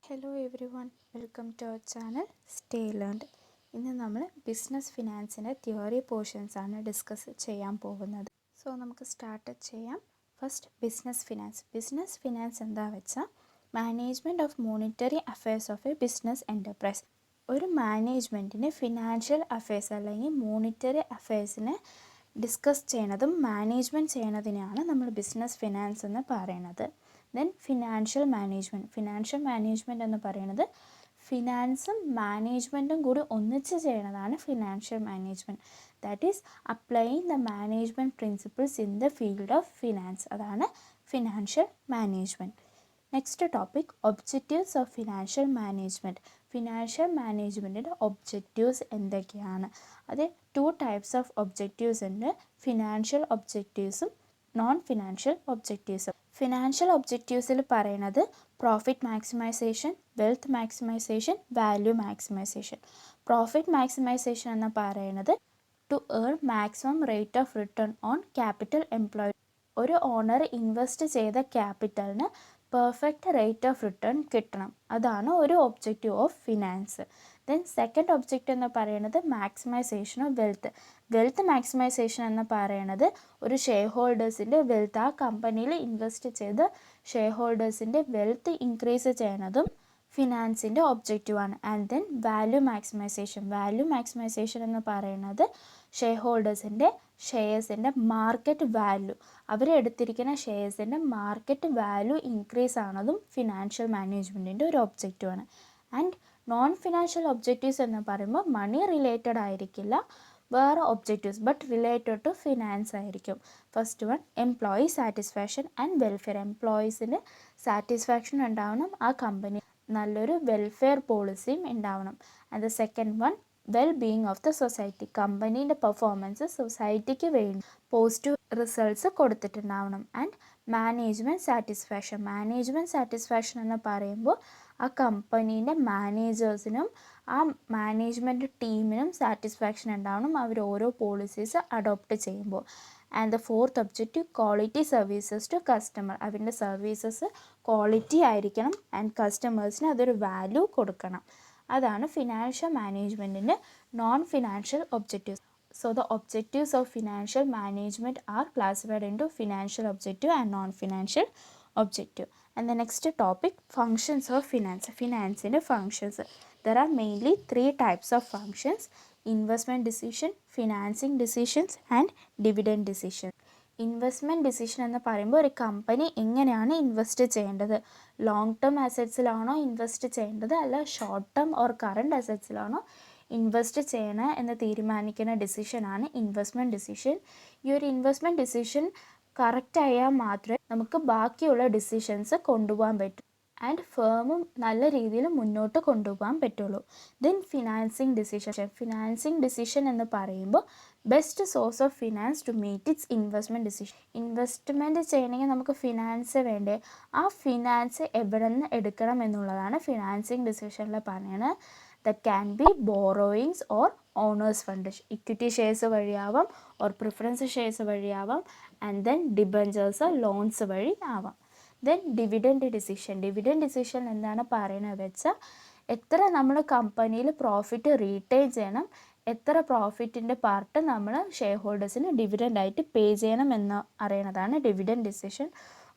Hello everyone, welcome to our channel stay learned. ഇന്ന് നമ്മൾ business ഫിനാൻസിൻ്റെ theory പോർഷൻസാണ് ഡിസ്കസ് ചെയ്യാൻ പോകുന്നത്. സോ നമുക്ക് സ്റ്റാർട്ട് ചെയ്യാം. ഫസ്റ്റ് ബിസിനസ് ഫിനാൻസ് എന്താ വെച്ചാൽ management of monetary affairs of A business enterprise. ഒരു മാനേജ്മെൻറ്റിന് ഫിനാൻഷ്യൽ അഫയേഴ്സ് അല്ലെങ്കിൽ മോണിറ്ററി അഫയേഴ്സിനെ ഡിസ്കസ് ചെയ്യണതും മാനേജ്മെൻറ്റ് ചെയ്യണതിനെയാണ് നമ്മൾ ബിസിനസ് ഫിനാൻസ് എന്ന് പറയുന്നത്. ദെൻ ഫിനാൻഷ്യൽ മാനേജ്മെൻറ്റ് എന്ന് പറയുന്നത് ഫിനാൻസും മാനേജ്മെൻറ്റും കൂടി ഒന്നിച്ച് ചെയ്യണതാണ് financial management. That is applying the management principles in the field of finance. അതാണ് financial management. Next topic objectives of financial management. Financial മാനേജ്മെൻറ്റിൻ്റെ ഒബ്ജക്റ്റീവ്സ് എന്തൊക്കെയാണ്? അത് 2 ടൈപ്സ് ഓഫ് ഒബ്ജക്റ്റീവ്സ് ഉണ്ട്. ഫിനാൻഷ്യൽ ഒബ്ജക്റ്റീവ്സും നോൺ ഫിനാൻഷ്യൽ ഒബ്ജക്റ്റീവ്സും. ഫിനാൻഷ്യൽ ഒബ്ജക്റ്റീവ്സിൽ പറയുന്നത് profit maximisation, wealth maximisation, value maximisation. Profit maximisation എന്ന് പറയുന്നത് to earn maximum rate of return on capital employed. ഒരു ഓണർ ഇൻവെസ്റ്റ് ചെയ്ത ക്യാപിറ്റലിന് പെർഫെക്റ്റ് റേറ്റ് ഓഫ് റിട്ടേൺ കിട്ടണം. അതാണ് ഒരു objective of finance. Then second object എന്ന് പറയുന്നത് മാക്സിമൈസേഷൻ ഓഫ് വെൽത്ത് മാക്സിമൈസേഷൻ എന്ന് പറയുന്നത് ഒരു ഷെയർ ഹോൾഡേഴ്സിൻ്റെ വെൽത്ത്, ആ കമ്പനിയിൽ ഇൻവെസ്റ്റ് ചെയ്ത് ഷെയർ ഹോൾഡേഴ്സിൻ്റെ വെൽത്ത് ഇൻക്രീസ് ചെയ്യണതും ഫിനാൻസിൻ്റെ ഒബ്ജക്റ്റീവാണ്. ആൻഡ് ദെൻ വാല്യൂ മാക്സിമൈസേഷൻ എന്ന് പറയുന്നത് ഷെയർ ഹോൾഡേഴ്സിൻ്റെ ഷെയർസിൻ്റെ മാർക്കറ്റ് വാല്യൂ, അവരെടുത്തിരിക്കുന്ന ഷെയർസിൻ്റെ മാർക്കറ്റ് വാല്യൂ ഇൻക്രീസ് ആണതും ഫിനാൻഷ്യൽ മാനേജ്മെൻറ്റിൻ്റെ ഒരു ഒബ്ജക്റ്റീവാണ്. ആൻഡ് നോൺ ഫിനാൻഷ്യൽ ഒബ്ജക്റ്റീവ്സ് എന്ന് പറയുമ്പോൾ മണി റിലേറ്റഡ് ആയിരിക്കില്ല, വേറെ objectives but related to finance ആയിരിക്കും. First one employee satisfaction and welfare. എംപ്ലോയീസിന് സാറ്റിസ്ഫാക്ഷൻ ഉണ്ടാവണം, ആ കമ്പനി നല്ലൊരു വെൽഫെയർ പോളിസിയും ഉണ്ടാവണം. And the second one well being of the society. കമ്പനീൻ്റെ പെർഫോമൻസ് സൊസൈറ്റിക്ക് വേണ്ടി പോസിറ്റീവ് റിസൾട്ട്സ് കൊടുത്തിട്ടുണ്ടാവണം. ആൻഡ് മാനേജ്മെൻറ്റ് സാറ്റിസ്ഫാക്ഷൻ എന്ന് പറയുമ്പോൾ ആ കമ്പനീൻ്റെ മാനേജേഴ്സിനും ആ മാനേജ്മെൻറ്റ് ടീമിനും സാറ്റിസ്ഫാക്ഷൻ ഉണ്ടാവണം, അവർ ഓരോ പോളിസീസ് അഡോപ്റ്റ് ചെയ്യുമ്പോൾ. And the fourth objective quality services to customer. അവരുടെ സർവീസസ് ക്വാളിറ്റി ആയിരിക്കണം ആൻഡ് കസ്റ്റമേഴ്സിന് അതൊരു വാല്യൂ കൊടുക്കണം. അതാണ് ഫിനാൻഷ്യൽ മാനേജ്മെൻറ്റിൻ്റെ non financial objectives. So the objectives of financial management are classified into financial objective and non-financial objective. And the next topic, functions of finance. Finance in functions. There are mainly 3 types of functions: investment decision, financing decisions and dividend decision. Investment decision എന്ന് പറയുമ്പോൾ ഒരു company എങ്ങനെയാണ് invest ചെയ്യേണ്ടത്, long term അസറ്റ്സിലാണോ invest ചെയ്യേണ്ടത് അല്ല short term or current അസറ്റ്സിലാണോ invest ചെയ്യണം എന്ന് തീരുമാനിക്കുന്ന ഡിസിഷനാണ് ഇൻവെസ്റ്റ്മെൻറ്റ് ഡിസിഷൻ. ഈ ഒരു ഇൻവെസ്റ്റ്മെൻറ്റ് ഡിസിഷൻ കറക്റ്റ് ആയാൽ മാത്രമേ നമുക്ക് ബാക്കിയുള്ള ഡിസിഷൻസ് കൊണ്ടുപോകാൻ പറ്റൂ ആൻഡ് ഫേമും നല്ല രീതിയിൽ മുന്നോട്ട് കൊണ്ടുപോകാൻ പറ്റുള്ളൂ. ദെൻ ഫിനാൻസിങ് ഡിസിഷൻ എന്ന് പറയുമ്പോൾ best source of finance to meet its investment decision. Investment ചെയ്യണമെങ്കിൽ നമുക്ക് ഫിനാൻസ് വേണ്ടേ, ആ ഫിനാൻസ് എവിടെ നിന്ന് എടുക്കണം എന്നുള്ളതാണ് ഫിനാൻസിങ് ഡിസിഷനിൽ പറയുന്നത്. That can be borrowings or owners fund. Equity shares വഴിയാവാം ഓർ പ്രിഫറൻസ് ഷെയർസ് വഴിയാവാം ആൻഡ് ദെൻ ഡിബഞ്ചേഴ്സ് ലോൺസ് വഴി ആവാം. ദെൻ ഡിവിഡൻഡ് ഡിസിഷൻ എന്താണ് പറയുന്നത് വെച്ചാൽ എത്ര നമ്മൾ കമ്പനിയിൽ പ്രോഫിറ്റ് റീറ്റെയിൻ ചെയ്യണം, എത്ര പ്രോഫിറ്റിൻ്റെ പാർട്ട് നമ്മൾ ഷെയർ ഹോൾഡേഴ്സിന് ഡിവിഡൻഡായിട്ട് പേ ചെയ്യണം എന്ന് അറിയണതാണ് ഡിവിഡൻഡ് ഡിസിഷൻ.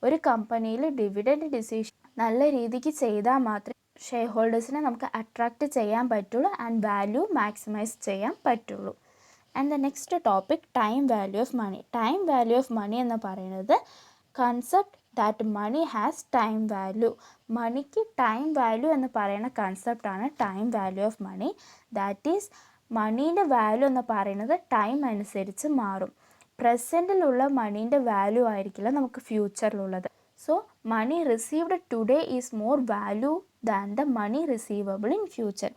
ഒരു കമ്പനിയിൽ ഡിവിഡൻഡ് ഡിസിഷൻ നല്ല രീതിക്ക് ചെയ്താൽ മാത്രമേ ഷെയർ ഹോൾഡേഴ്സിനെ നമുക്ക് അട്രാക്റ്റ് ചെയ്യാൻ പറ്റുള്ളൂ ആൻഡ് വാല്യൂ മാക്സിമൈസ് ചെയ്യാൻ പറ്റുള്ളൂ. And the next topic time value of money എന്ന് പറയുന്നത് concept that money has time value. മണിക്ക് ടൈം വാല്യൂ എന്ന് പറയുന്ന കൺസെപ്റ്റാണ് time value of money. That is മണീൻ്റെ വാല്യൂ എന്ന് പറയുന്നത് ടൈം അനുസരിച്ച് മാറും. പ്രസൻറ്റിലുള്ള മണീൻ്റെ വാല്യൂ ആയിരിക്കില്ല നമുക്ക് ഫ്യൂച്ചറിലുള്ളത്. So money received today is more value than the money receivable in future.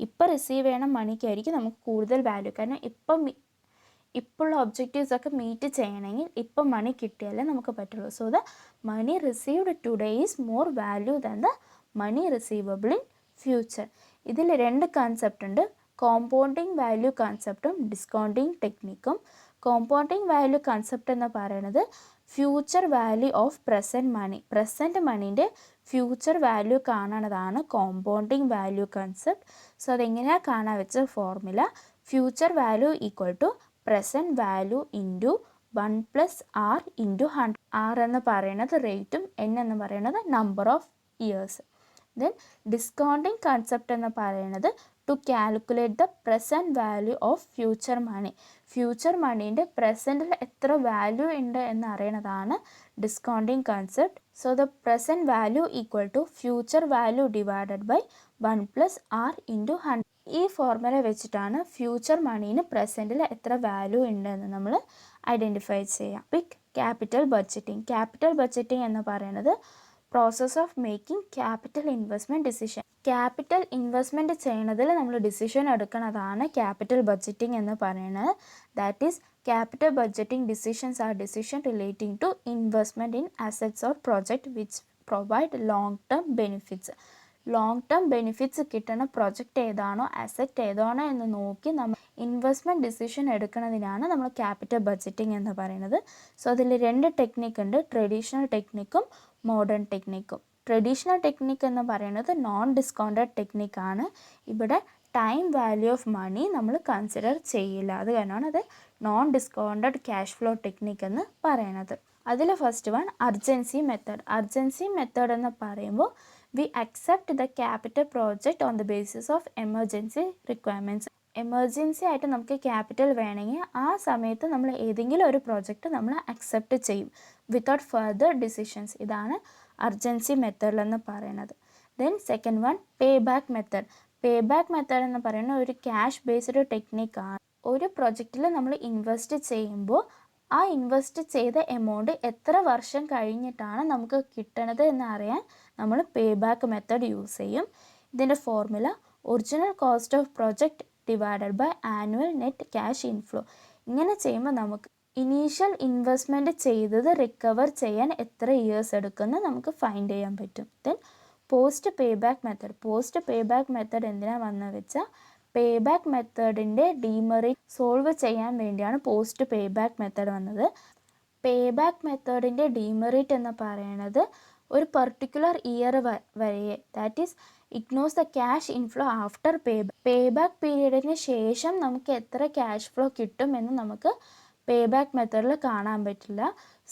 ഇപ്പോൾ റിസീവ് ചെയ്യണ മണിക്കായിരിക്കും നമുക്ക് കൂടുതൽ വാല്യൂ, കാരണം ഇപ്പോഴുള്ള ഒബ്ജക്റ്റീവ്സൊക്കെ മീറ്റ് ചെയ്യണമെങ്കിൽ ഇപ്പം മണി കിട്ടിയാലേ നമുക്ക് പറ്റുള്ളൂ. So the money received today is more value than the money receivable in future. ഇതിൽ 2 കൺസെപ്റ്റ് ഉണ്ട്, കോമ്പൗണ്ടിങ് വാല്യൂ കൺസെപ്റ്റും ഡിസ്കൗണ്ടിങ് ടെക്നിക്കും. കോമ്പൗണ്ടിങ് വാല്യൂ കൺസെപ്റ്റ് എന്ന് പറയുന്നത് ഫ്യൂച്ചർ വാല്യൂ ഓഫ് പ്രസൻറ്റ് മണീൻ്റെ ഫ്യൂച്ചർ വാല്യൂ കാണുന്നതാണ് കോമ്പൗണ്ടിങ് വാല്യൂ കൺസെപ്റ്റ്. സോ അതെങ്ങനെയാണ് കാണാൻ വെച്ച formula, future value equal to present value into 1+r into 100. r എന്ന് പറയുന്നത് റേറ്റും n എന്ന് പറയുന്നത് number of years. Then discounting concept എന്ന് പറയുന്നത് to calculate the present value of future money. Future മണീൻ്റെ പ്രസൻറ്റിൽ എത്ര വാല്യൂ ഉണ്ട് എന്ന് അറിയണതാണ് discounting concept. So the present value equal to future value divided by 1+r into 100. ഈ ഫോർമുല വെച്ചിട്ടാണ് ഫ്യൂച്ചർ മണീന് പ്രസൻറ്റിൽ എത്ര വാല്യൂ ഉണ്ടെന്ന് നമ്മൾ ഐഡൻറ്റിഫൈ ചെയ്യാം. Pick capital budgeting. Capital budgeting എന്ന് പറയുന്നത് process of making capital investment decision. Capital investment ചെയ്യുന്നതിൽ നമ്മൾ ഡിസിഷൻ എടുക്കുന്നതാണ് ക്യാപിറ്റൽ ബഡ്ജറ്റിംഗ് എന്ന് പറയുന്നത്. That is capital budgeting decisions are decision relating to investment in assets or project which provide long term benefits. Long term benefits കിട്ടുന്ന project ഏതാണോ asset ഏതാണോ എന്ന് നോക്കി നമ്മൾ ഇൻവെസ്റ്റ്മെൻറ്റ് ഡിസിഷൻ എടുക്കുന്നതിനാണ് നമ്മൾ ക്യാപിറ്റൽ ബഡ്ജറ്റിംഗ് എന്ന് പറയുന്നത്. സോ അതിൽ 2 ടെക്നിക്ക് ഉണ്ട്, ട്രഡീഷണൽ ടെക്നിക്കും മോഡേൺ ടെക്നിക്കും. ട്രഡീഷണൽ ടെക്നിക്ക് എന്ന് പറയുന്നത് നോൺ ഡിസ്കൗണ്ടഡ് ടെക്നിക്കാണ്. ഇവിടെ ടൈം വാല്യൂ ഓഫ് മണി നമ്മൾ കൺസിഡർ ചെയ്യില്ല, അത് കാരണമാണ് അത് non discounted cash flow technique എന്ന് പറയുന്നത്. അതിൽ first one urgency method. Urgency method എന്ന് പറയുമ്പോൾ V accept the capital project on the basis of emergency requirements. Emergency ആയിട്ട് നമുക്ക് ക്യാപിറ്റൽ വേണമെങ്കിൽ ആ സമയത്ത് നമ്മൾ ഏതെങ്കിലും ഒരു പ്രോജക്റ്റ് നമ്മൾ അക്സെപ്റ്റ് ചെയ്യും വിത്തൗട്ട് ഫർദർ ഡിസിഷൻസ്. ഇതാണ് അർജൻസി മെത്തേഡ് എന്ന് പറയുന്നത്. ദെൻ സെക്കൻഡ് വൺ പേ ബാക്ക് മെത്തേഡ്. പേ ബാക്ക് മെത്തേഡ് എന്ന് പറയുന്നത് ഒരു ക്യാഷ് ബേസ്ഡ് ടെക്നിക്കാണ്. ഒരു പ്രൊജക്റ്റിൽ നമ്മൾ ഇൻവെസ്റ്റ് ചെയ്യുമ്പോൾ ആ ഇൻവെസ്റ്റ് ചെയ്ത എമൗണ്ട് എത്ര വർഷം കഴിഞ്ഞിട്ടാണ് നമുക്ക് കിട്ടണത് എന്ന് അറിയാൻ നമ്മൾ പേ ബാക്ക് മെത്തേഡ് യൂസ് ചെയ്യും. ഇതിൻ്റെ formula original cost of project divided by annual net cash inflow. ഇങ്ങനെ ചെയ്യുമ്പോൾ നമുക്ക് ഇനീഷ്യൽ ഇൻവെസ്റ്റ്മെൻറ്റ് ചെയ്തത് റിക്കവർ ചെയ്യാൻ എത്ര ഇയേഴ്സ് എടുക്കുമെന്ന് നമുക്ക് ഫൈൻഡ് ചെയ്യാൻ പറ്റും. Then post pay back method. Post pay back method എന്തിനാണ് വന്നത് വെച്ചാൽ പേ ബാക്ക് മെത്തേഡിൻ്റെ ഡീമെറിറ്റ് സോൾവ് ചെയ്യാൻ വേണ്ടിയാണ് പോസ്റ്റ് പേ ബാക്ക് മെത്തേഡ് വന്നത്. പേ ബാക്ക് മെത്തേഡിൻ്റെ ഡീമെറിറ്റ് എന്ന് പറയുന്നത് ഒരു പർട്ടിക്കുലർ ഇയർ വരെ, that is ignores the cash inflow after pay back പീരീഡിന് ശേഷം നമുക്ക് എത്ര ക്യാഷ് ഫ്ലോ കിട്ടുമെന്ന് നമുക്ക് പേ ബാക്ക് മെത്തേഡിൽ കാണാൻ പറ്റില്ല.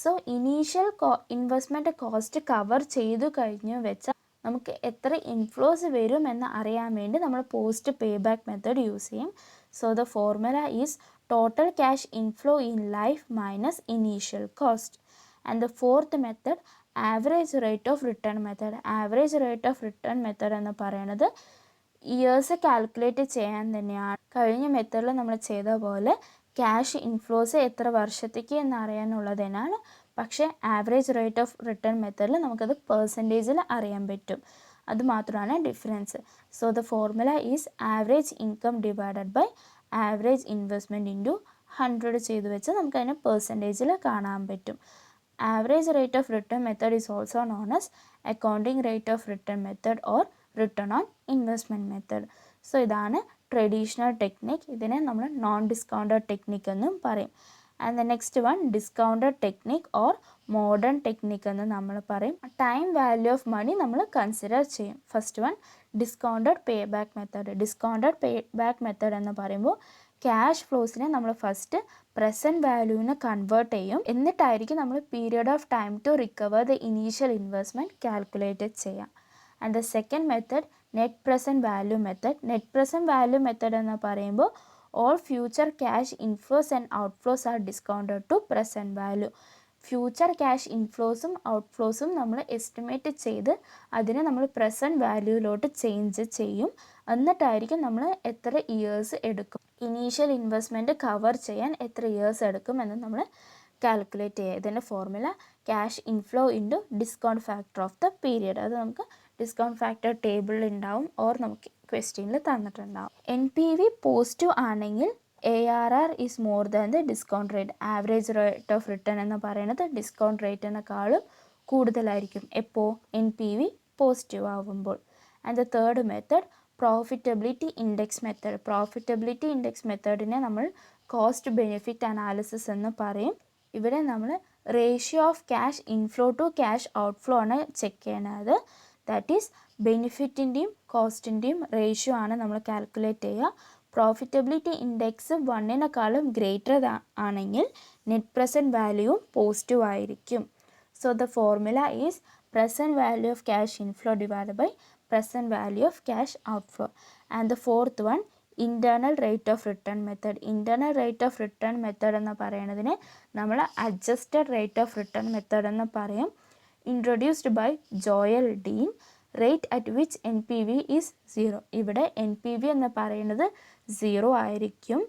So initial investment cost cover ചെയ്തു കഴിഞ്ഞു വെച്ചാൽ നമുക്ക് എത്ര ഇൻഫ്ലോസ് വരും എന്ന് അറിയാൻ വേണ്ടി നമ്മൾ post pay back method use ചെയ്യും. So the formula is total cash inflow in life minus initial cost. And the fourth method average rate of return method. Average rate of return method എന്ന് പറയുന്നത് years calculate ചെയ്യാൻ തന്നെയാണ്. കഴിഞ്ഞ മെത്തേഡിൽ നമ്മൾ ചെയ്ത പോലെ ക്യാഷ് ഇൻഫ്ലോസ് എത്ര വർഷത്തേക്ക് എന്നറിയാനുള്ളതിനാണ്. പക്ഷേ ആവറേജ് റേറ്റ് ഓഫ് റിട്ടേൺ മെത്തേഡിൽ നമുക്കത് പെർസെൻറ്റേജിൽ അറിയാൻ പറ്റും. അതുമാത്രമാണ് difference. So the formula is average income divided by average investment into 100 ചെയ്ത് വെച്ച് നമുക്കതിനെ പെർസെൻറ്റേജിൽ കാണാൻ പറ്റും. Average rate of return method is also known as accounting rate of return method or return on investment method. So ഇതാണ് traditional technique. ഇതിനെ നമ്മൾ non discounted technique എന്നും പറയും. And the next one discounted technique or modern technique എന്ന് നമ്മൾ പറയും. Time value of മണി നമ്മൾ consider ചെയ്യും. ഫസ്റ്റ് വൺ ഡിസ്കൗണ്ടഡ് പേ ബാക്ക് മെത്തേഡ്. ഡിസ്കൗണ്ടഡ് പേ ബാക്ക് മെത്തേഡ് എന്ന് പറയുമ്പോൾ ക്യാഷ് ഫ്ലോസിനെ നമ്മൾ ഫസ്റ്റ് പ്രസൻറ്റ് വാല്യൂവിനെ കൺവേർട്ട് ചെയ്യും. എന്നിട്ടായിരിക്കും നമ്മൾ period of time to recover the initial investment calculate ചെയ്യാം. And the second method net present value method. Net present value method എന്ന് പറയുമ്പോൾ all future cash inflows and outflows are discounted to present value. Future cash ഇൻഫ്ലോസും ഔട്ട്ഫ്ലോസും നമ്മൾ estimate ചെയ്ത് അതിനെ നമ്മൾ present വാല്യൂയിലോട്ട് change ചെയ്യും. എന്നിട്ടായിരിക്കും നമ്മൾ എത്ര ഇയേഴ്സ് എടുക്കും, ഇനീഷ്യൽ ഇൻവെസ്റ്റ്മെൻറ്റ് കവർ ചെയ്യാൻ എത്ര ഇയേഴ്സ് എടുക്കും എന്ന് നമ്മൾ കാൽക്കുലേറ്റ് ചെയ്യുക. ഇതിൻ്റെ formula cash inflow into discount factor of the period. അത് നമുക്ക് ഡിസ്കൗണ്ട് ഫാക്ടർ ടേബിളിൽ ഉണ്ടാവും ഓർ നമുക്ക് ക്വസ്റ്റ്യനിൽ തന്നിട്ടുണ്ടാവും. NPV പോസിറ്റീവ് ആണെങ്കിൽ ARR is more than the discount rate. Average rate of return എന്ന് പറയുന്നത് ഡിസ്കൗണ്ട് റേറ്റിനേക്കാളും കൂടുതലായിരിക്കും എപ്പോൾ NPV പോസിറ്റീവ് ആവുമ്പോൾ. And the third method profitability index method. Profitability index മെത്തേഡിനെ നമ്മൾ കോസ്റ്റ് ബെനിഫിറ്റ് അനാലിസിസ് എന്ന് പറയും. ഇവിടെ നമ്മൾ ratio of cash inflow to cash outflow ആണ് ചെക്ക് ചെയ്യണത്. ദാറ്റ് ഈസ് ബെനിഫിറ്റിൻ്റെയും കോസ്റ്റിൻ്റെയും റേഷ്യോ ആണ് നമ്മൾ കാൽക്കുലേറ്റ് ചെയ്യുക. പ്രോഫിറ്റബിലിറ്റി ഇൻഡെക്സ് 1-നേക്കാളും ഗ്രേറ്റർ ആണെങ്കിൽ നെറ്റ് പ്രസൻറ്റ് വാല്യൂവും പോസിറ്റീവ് ആയിരിക്കും. So the formula is present value of cash inflow divided by present value of cash outflow. And the fourth one, internal rate of return method. Internal rate of return method എന്ന് പറയുന്നതിനെ നമ്മൾ adjusted rate of return method എന്ന് പറയും. Introduced by Joel Dean. Rate at which NPV is 0. ഇവിടെ NPV എന്ന് പറയുന്നത് 0 ആയിരിക്കും.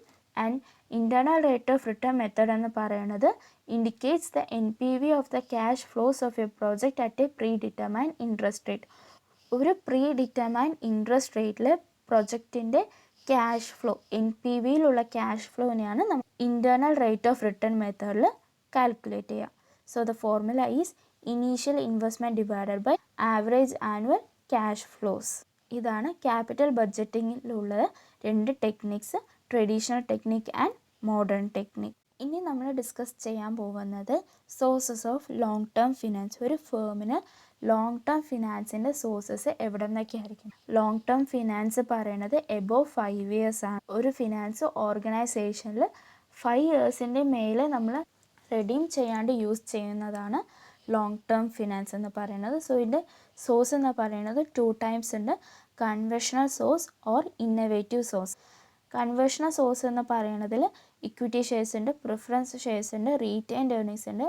And internal rate of return method എന്ന് പറയുന്നത് indicates the NPV of the cash flows of a project at a pre determined interest rate. ഒരു pre determined interest റേറ്റിൽ പ്രൊജക്റ്റിൻ്റെ cash flow NPVയിലുള്ള ക്യാഷ് ഫ്ലോനെയാണ് നമ്മൾ ഇൻറ്റേർണൽ റേറ്റ് ഓഫ് റിട്ടേൺ മെത്തേഡിൽ calculate ചെയ്യുക. So the formula is initial investment divided by average annual cash flows. ഇതാണ് capital ബഡ്ജറ്റിങ്ങിലുള്ള 2 techniques, traditional technique and modern technique. ഇനി നമ്മൾ ഡിസ്കസ് ചെയ്യാൻ പോകുന്നത് sources of long term finance. ഒരു ഫേമിന് ലോങ് ടേം ഫിനാൻസിൻ്റെ സോഴ്സസ് എവിടെ നിന്നൊക്കെ ആയിരിക്കും? ലോങ് ടേം ഫിനാൻസ് പറയണത് എബോവ് 5 years ആണ്. ഒരു ഫിനാൻസ് ഓർഗനൈസേഷനിൽ 5 yearsൻ്റെ മേലെ നമ്മൾ റെഡീം ചെയ്യാണ്ട് യൂസ് ചെയ്യുന്നതാണ് ലോങ് ടേം ഫിനാൻസ് എന്ന് പറയുന്നത്. സോ ഇതിൻ്റെ സോഴ്സ് എന്ന് പറയുന്നത് 2 types ഉണ്ട്. Conventional source or innovative source. Conventional source എന്ന് പറയുന്നതിൽ ഇക്വിറ്റി ഷെയർസ് ഉണ്ട്, പ്രിഫറൻസ് ഷെയർസ് ഉണ്ട്, റീറ്റെയിൻഡ് ഏർണിങ്സ് ഉണ്ട്,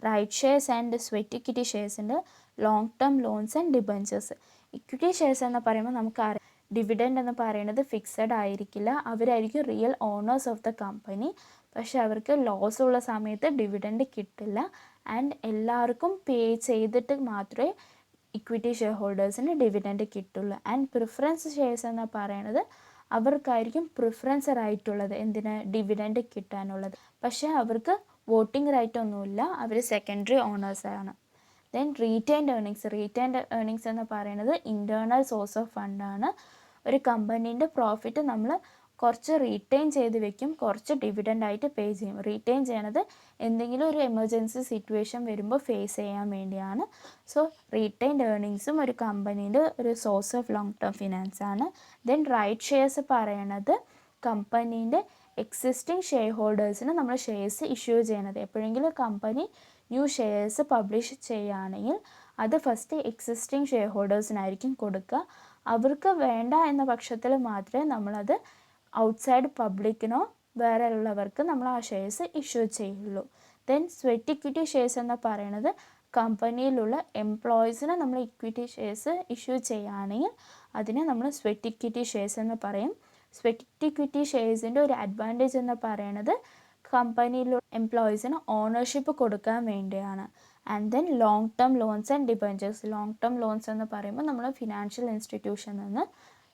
right shares and sweat equity shares ഉണ്ട്, long term loans and debentures. Equity shares എന്ന് പറയുമ്പോൾ നമുക്ക് ഡിവിഡൻഡ് എന്ന് പറയുന്നത് ഫിക്സഡ് ആയിരിക്കില്ല. അവരായിരിക്കും real owners of the company. പക്ഷെ അവർക്ക് ലോസ് ഉള്ള സമയത്ത് ഡിവിഡൻഡ് കിട്ടില്ല. ആൻഡ് എല്ലാവർക്കും പേ ചെയ്തിട്ട് മാത്രമേ ഇക്വിറ്റി ഷെയർ ഹോൾഡേഴ്സിന് ഡിവിഡൻഡ് കിട്ടുള്ളൂ. ആൻഡ് പ്രിഫറൻസ് ഷെയർസ് എന്ന് പറയുന്നത് അവർക്കായിരിക്കും പ്രിഫറൻസ് റൈറ്റ് ഉള്ളത്, എന്തിന്? ഡിവിഡൻഡ് കിട്ടാനുള്ളത്. പക്ഷേ അവർക്ക് വോട്ടിംഗ് റൈറ്റ് ഒന്നുമില്ല, അവർ സെക്കൻഡറി ഓണേഴ്സാണ്. ദെൻ റീറ്റെയിൻഡ് ഏർണിങ്സ് എന്ന് പറയുന്നത് ഇൻറ്റേർണൽ സോഴ്സ് ഓഫ് ഫണ്ടാണ്. ഒരു കമ്പനീൻ്റെ പ്രോഫിറ്റ് നമ്മൾ കുറച്ച് റീറ്റെയിൻ ചെയ്ത് വെക്കും, കുറച്ച് ഡിവിഡൻഡായിട്ട് പേ ചെയ്യും. റീറ്റെയിൻ ചെയ്യണത് എന്തെങ്കിലും ഒരു എമർജൻസി സിറ്റുവേഷൻ വരുമ്പോൾ ഫേസ് ചെയ്യാൻ വേണ്ടിയാണ്. സോ റീറ്റെയിൻഡ് ഏർണിങ്സും ഒരു കമ്പനീൻ്റെ ഒരു source of long term finance ആണ്. ദെൻ റൈറ്റ് ഷെയർസ് പറയണത് കമ്പനീൻ്റെ എക്സിസ്റ്റിംഗ് ഷെയർ ഹോൾഡേഴ്സിന് നമ്മൾ ഷെയർസ് ഇഷ്യൂ ചെയ്യണത്. എപ്പോഴെങ്കിലും കമ്പനി ന്യൂ ഷെയർസ് പബ്ലിഷ് ചെയ്യുകയാണെങ്കിൽ അത് ഫസ്റ്റ് എക്സിസ്റ്റിംഗ് ഷെയർ ഹോൾഡേഴ്സിനായിരിക്കും കൊടുക്കുക. അവർക്ക് വേണ്ട എന്ന പക്ഷത്തിൽ മാത്രമേ നമ്മളത് ഔട്ട്സൈഡ് പബ്ലിക്കിനോ വേറെ ഉള്ളവർക്ക് നമ്മൾ ആ ഷെയർസ് ഇഷ്യൂ ചെയ്യുള്ളൂ. ദെൻ സ്വെറ്റ് ഇക്വിറ്റി ഷെയർസ് എന്ന് പറയുന്നത് കമ്പനിയിലുള്ള എംപ്ലോയീസിന് നമ്മൾ ഇക്വിറ്റി ഷെയർസ് ഇഷ്യൂ ചെയ്യുകയാണെങ്കിൽ അതിനെ നമ്മൾ സ്വെറ്റ് ഇക്വിറ്റി ഷെയർസ് എന്ന് പറയും. സ്വെറ്റ് ഇക്വിറ്റി ഷെയർസിൻ്റെ ഒരു അഡ്വാൻറ്റേജ് എന്ന് പറയുന്നത് കമ്പനിയിലുള്ള എംപ്ലോയീസിന് ഓണർഷിപ്പ് കൊടുക്കാൻ വേണ്ടിയാണ്. And then long term loans and debentures. Long term loans എന്ന് പറയുമ്പോൾ നമ്മൾ ഫിനാൻഷ്യൽ ഇൻസ്റ്റിറ്റ്യൂഷനിൽ നിന്ന്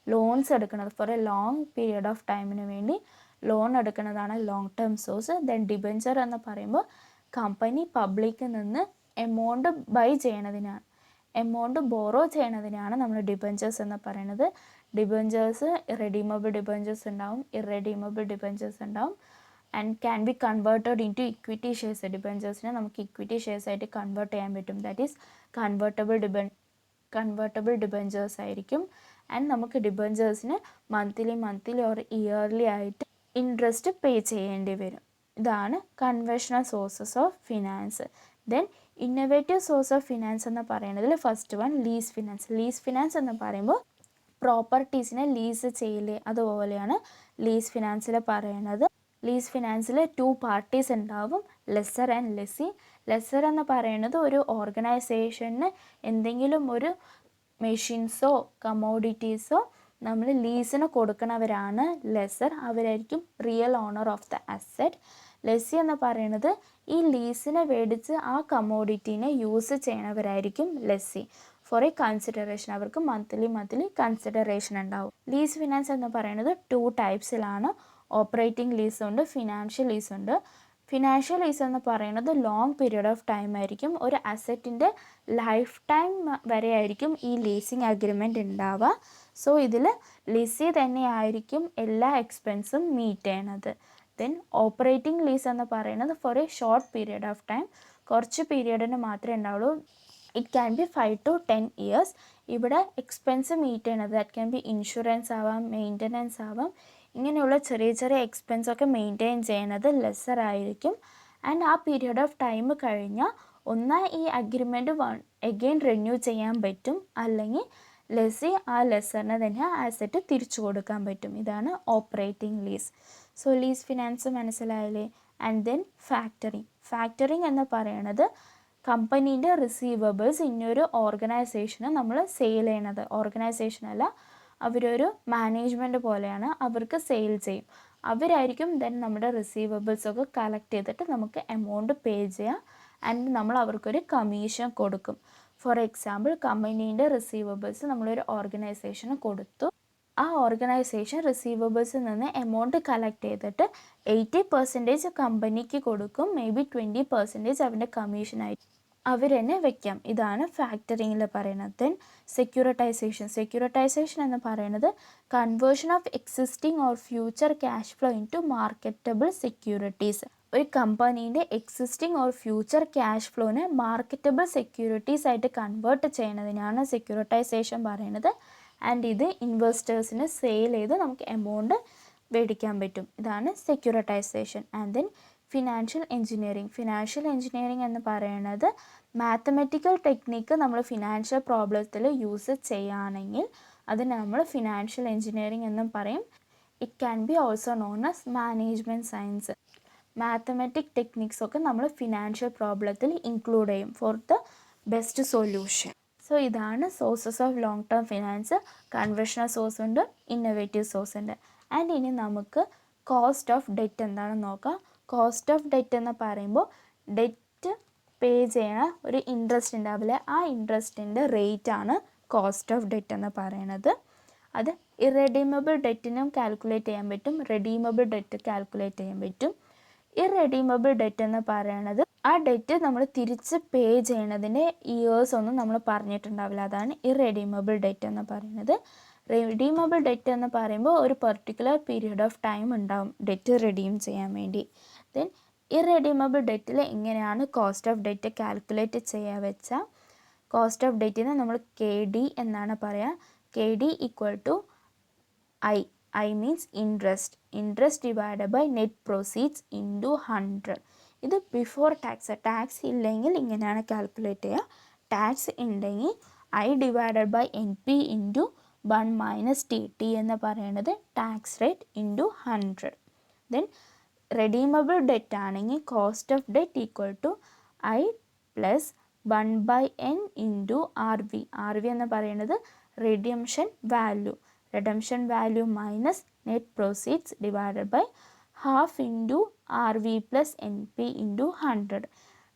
ലോൺസ് എടുക്കുന്നത് for a long period of ടൈമിന് വേണ്ടി ലോൺ എടുക്കുന്നതാണ് long term source. Then debenture എന്ന് പറയുമ്പോൾ കമ്പനി പബ്ലിക്കിൽ നിന്ന് എമൗണ്ട് ബൈ ചെയ്യണതിനാണ്, എമൗണ്ട് ബോറോ ചെയ്യണതിനാണ് നമ്മൾ ഡിബഞ്ചേഴ്സ് എന്ന് പറയുന്നത്. ഡിബഞ്ചേഴ്സ് റെഡീമബിൾ ഡിബഞ്ചേഴ്സ് ഉണ്ടാവും, ഇറെഡീമബിൾ ഡിബഞ്ചേഴ്സ് ഉണ്ടാവും. And can be converted into equity shares. ഡിബഞ്ചേഴ്സിനെ നമുക്ക് ഇക്വിറ്റി ഷെയർസ് ആയിട്ട് കൺവേർട്ട് ചെയ്യാൻ പറ്റും. ദാറ്റ് ഈസ് കൺവേർട്ടബിൾ ഡിബഞ്ചേഴ്സ് ആയിരിക്കും. ആൻഡ് നമുക്ക് ഡിബഞ്ചേഴ്സിന് മന്ത്ലി ഓർ ഇയർലി ആയിട്ട് ഇൻട്രസ്റ്റ് പേ ചെയ്യേണ്ടി വരും. ഇതാണ് conventional sources of finance. Then innovative source of finance എന്ന് പറയുന്നതിൽ first one lease finance. Lease finance എന്ന് പറയുമ്പോൾ പ്രോപ്പർട്ടീസിനെ ലീസ് ചെയ്യില്ലേ, അതുപോലെയാണ് ലീസ് ഫിനാൻസിൽ പറയുന്നത്. ലീസ് ഫിനാൻസിൽ 2 parties ഉണ്ടാവും, ലെസ്സർ ആൻഡ് ലെസ്സി. ലെസ്സർ എന്ന് പറയുന്നത് ഒരു ഓർഗനൈസേഷന് എന്തെങ്കിലും ഒരു മെഷീൻസോ കമോഡിറ്റീസോ നമ്മൾ ലീസിന് കൊടുക്കുന്നവരാണ് ലെസ്സർ. അവരായിരിക്കും real owner of the asset. Lessee എന്ന് പറയുന്നത് ഈ ലീസിനെ മേടിച്ച് ആ കമോഡിറ്റീനെ യൂസ് ചെയ്യണവരായിരിക്കും ലെസ്സി ഫോർ എ കൺസിഡറേഷൻ. അവർക്ക് മന്ത്ലി കൺസിഡറേഷൻ ഉണ്ടാവും. ലീസ് ഫിനാൻസ് എന്ന് പറയുന്നത് 2 typesലാണ്. ഓപ്പറേറ്റിംഗ് ലീസ് ഉണ്ട്, ഫിനാൻഷ്യൽ ലീസ് ഉണ്ട്. ഫിനാൻഷ്യൽ ലീസ് എന്ന് പറയുന്നത് ലോങ് പീരിയഡ് ഓഫ് ടൈം ആയിരിക്കും. ഒരു അസറ്റിൻ്റെ ലൈഫ് ടൈം വരെ ആയിരിക്കും ഈ ലീസിങ് അഗ്രിമെൻറ്റ് ഉണ്ടാവുക. സോ ഇതിൽ ലിസി തന്നെയായിരിക്കും എല്ലാ എക്സ്പെൻസും മീറ്റ് ചെയ്യണത്. ദെൻ ഓപ്പറേറ്റിംഗ് ലീസ് എന്ന് പറയുന്നത് for a short period of time, കുറച്ച് പീരിയഡിന് മാത്രമേ ഉണ്ടാവുള്ളൂ. It can be 5 to 10 years. ഇവിടെ എക്സ്പെൻസ് മീറ്റ് ചെയ്യണത് ദാറ്റ് ക്യാൻ ബി ഇൻഷുറൻസ് ആവാം, മെയിൻ്റനൻസ് ആവാം, ഇങ്ങനെയുള്ള ചെറിയ ചെറിയ എക്സ്പെൻസൊക്കെ മെയിൻറ്റെയിൻ ചെയ്യണത് ലെസ്സർ ആയിരിക്കും. ആൻഡ് ആ പീരിയഡ് ഓഫ് ടൈം കഴിഞ്ഞാൽ ഒന്നാ ഈ അഗ്രിമെൻറ്റ് എഗെയിൻ റിന്യൂ ചെയ്യാൻ പറ്റും, അല്ലെങ്കിൽ ലെസ്സി ആ ലെസ്സറിനെ തന്നെ ആസെറ്റ് തിരിച്ചു കൊടുക്കാൻ പറ്റും. ഇതാണ് operating lease. So lease finance മനസ്സിലായില്ലേ. ആൻഡ് ദെൻ ഫാക്ടറിങ് എന്ന് പറയണത് കമ്പനീൻ്റെ റിസീവബിൾസ് ഇന്നൊരു ഓർഗനൈസേഷന് നമ്മൾ സെയിൽ ചെയ്യണത്. ഓർഗനൈസേഷനല്ല, അവരൊരു മാനേജ്മെൻറ്റ് പോലെയാണ്, അവർക്ക് സെയിൽ ചെയ്യും. അവരായിരിക്കും ദെൻ നമ്മുടെ റിസീവബിൾസൊക്കെ കളക്ട് ചെയ്തിട്ട് നമുക്ക് എമൗണ്ട് പേ ചെയ്യാം. ആൻഡ് നമ്മൾ അവർക്കൊരു കമ്മീഷൻ കൊടുക്കും. ഫോർ എക്സാമ്പിൾ, കമ്പനീൻ്റെ റിസീവബിൾസ് നമ്മളൊരു ഓർഗനൈസേഷന് കൊടുത്തു. ആ ഓർഗനൈസേഷൻ റിസീവബിൾസിൽ നിന്ന് എമൗണ്ട് കളക്ട് ചെയ്തിട്ട് 80% കമ്പനിക്ക് കൊടുക്കും, മേ ബി 20% അവൻ്റെ കമ്മീഷനായി അവർ തന്നെ വെക്കാം. ഇതാണ് ഫാക്ടറിങ്ങിൽ പറയുന്നത്. ദെൻ സെക്യൂരിറ്റൈസേഷൻ എന്ന് പറയുന്നത് conversion of existing or future cash flow into marketable securities. ഒരു കമ്പനീൻ്റെ എക്സിസ്റ്റിംഗ് ഓർ ഫ്യൂച്ചർ ക്യാഷ് ഫ്ലോനെ മാർക്കറ്റബിൾ സെക്യൂരിറ്റീസ് ആയിട്ട് കൺവേർട്ട് ചെയ്യുന്നതിനാണ് സെക്യൂരിറ്റൈസേഷൻ പറയുന്നത്. ആൻഡ് ഇത് ഇൻവെസ്റ്റേഴ്സിന് സെയിൽ ചെയ്ത് നമുക്ക് എമൗണ്ട് മേടിക്കാൻ പറ്റും. ഇതാണ് securitisation. And then financial engineering എന്ന് പറയുന്നത് മാത്തമെറ്റിക്കൽ ടെക്നിക്ക് നമ്മൾ ഫിനാൻഷ്യൽ പ്രോബ്ലത്തിൽ യൂസ് ചെയ്യുകയാണെങ്കിൽ അതിന് നമ്മൾ ഫിനാൻഷ്യൽ എഞ്ചിനീയറിംഗ് എന്നും പറയും. It can be also known as management science. Mathematic techniques ഒക്കെ നമ്മൾ ഫിനാൻഷ്യൽ പ്രോബ്ലത്തിൽ ഇൻക്ലൂഡ് ചെയ്യും for the best solution. So ഇതാണ് sources of long term finance. Conventional source ഉണ്ട്, ഇന്നോവേറ്റീവ് സോഴ്സ് ഉണ്ട്. ആൻഡ് ഇനി നമുക്ക് കോസ്റ്റ് ഓഫ് ഡെറ്റ് എന്താണെന്ന് നോക്കാം. കോസ്റ്റ് ഓഫ് ഡെറ്റ് എന്ന് പറയുമ്പോൾ ഡെറ്റ് പേ ചെയ്യണ ഒരു ഇൻട്രസ്റ്റ് ഉണ്ടാവില്ലേ, ആ ഇൻട്രസ്റ്റിൻ്റെ റേറ്റാണ് കോസ്റ്റ് ഓഫ് ഡെറ്റ് എന്ന് പറയണത്. അത് ഇറെഡീമബിൾ ഡെറ്റിനും കാൽക്കുലേറ്റ് ചെയ്യാൻ പറ്റും, റെഡീമബിൾ ഡെറ്റ് കാൽക്കുലേറ്റ് ചെയ്യാൻ പറ്റും. ഇറെഡീമബിൾ ഡെറ്റ് എന്ന് പറയണത് ആ ഡെറ്റ് നമ്മൾ തിരിച്ച് പേ ചെയ്യണതിൻ്റെ ഇയേഴ്സ് ഒന്നും നമ്മൾ പറഞ്ഞിട്ടുണ്ടാവില്ല, അതാണ് ഇറെഡീമബിൾ ഡെറ്റ് എന്ന് പറയുന്നത്. റെഡീമബിൾ ഡെറ്റ് എന്ന് പറയുമ്പോൾ ഒരു പെർട്ടിക്കുലർ പീരീഡ് ഓഫ് ടൈം ഉണ്ടാവും ഡെറ്റ് റിഡീം ചെയ്യാൻ വേണ്ടി. ദെൻ ഇറെഡീമബിൾ ഡെറ്റിൽ എങ്ങനെയാണ് കോസ്റ്റ് ഓഫ് ഡെറ്റ് കാൽക്കുലേറ്റ് ചെയ്യുക വെച്ചാൽ, കോസ്റ്റ് ഓഫ് ഡെറ്റിന് നമ്മൾ KD എന്നാണ് പറയുക. KD equal to I means interest divided by net proceeds into 100. ഇത് ബിഫോർ ടാക്സ് ഇല്ലെങ്കിൽ ഇങ്ങനെയാണ് കാൽക്കുലേറ്റ് ചെയ്യുക. ടാക്സ് ഉണ്ടെങ്കിൽ I divided by NP into 1 minus TT എന്ന് പറയുന്നത് tax rate into 100. Then redeemable debt ആണെങ്കിൽ cost of debt equal to I plus 1/n into RV എന്ന് പറയുന്നത് redemption value minus net proceeds divided by half into RV plus NP into 100.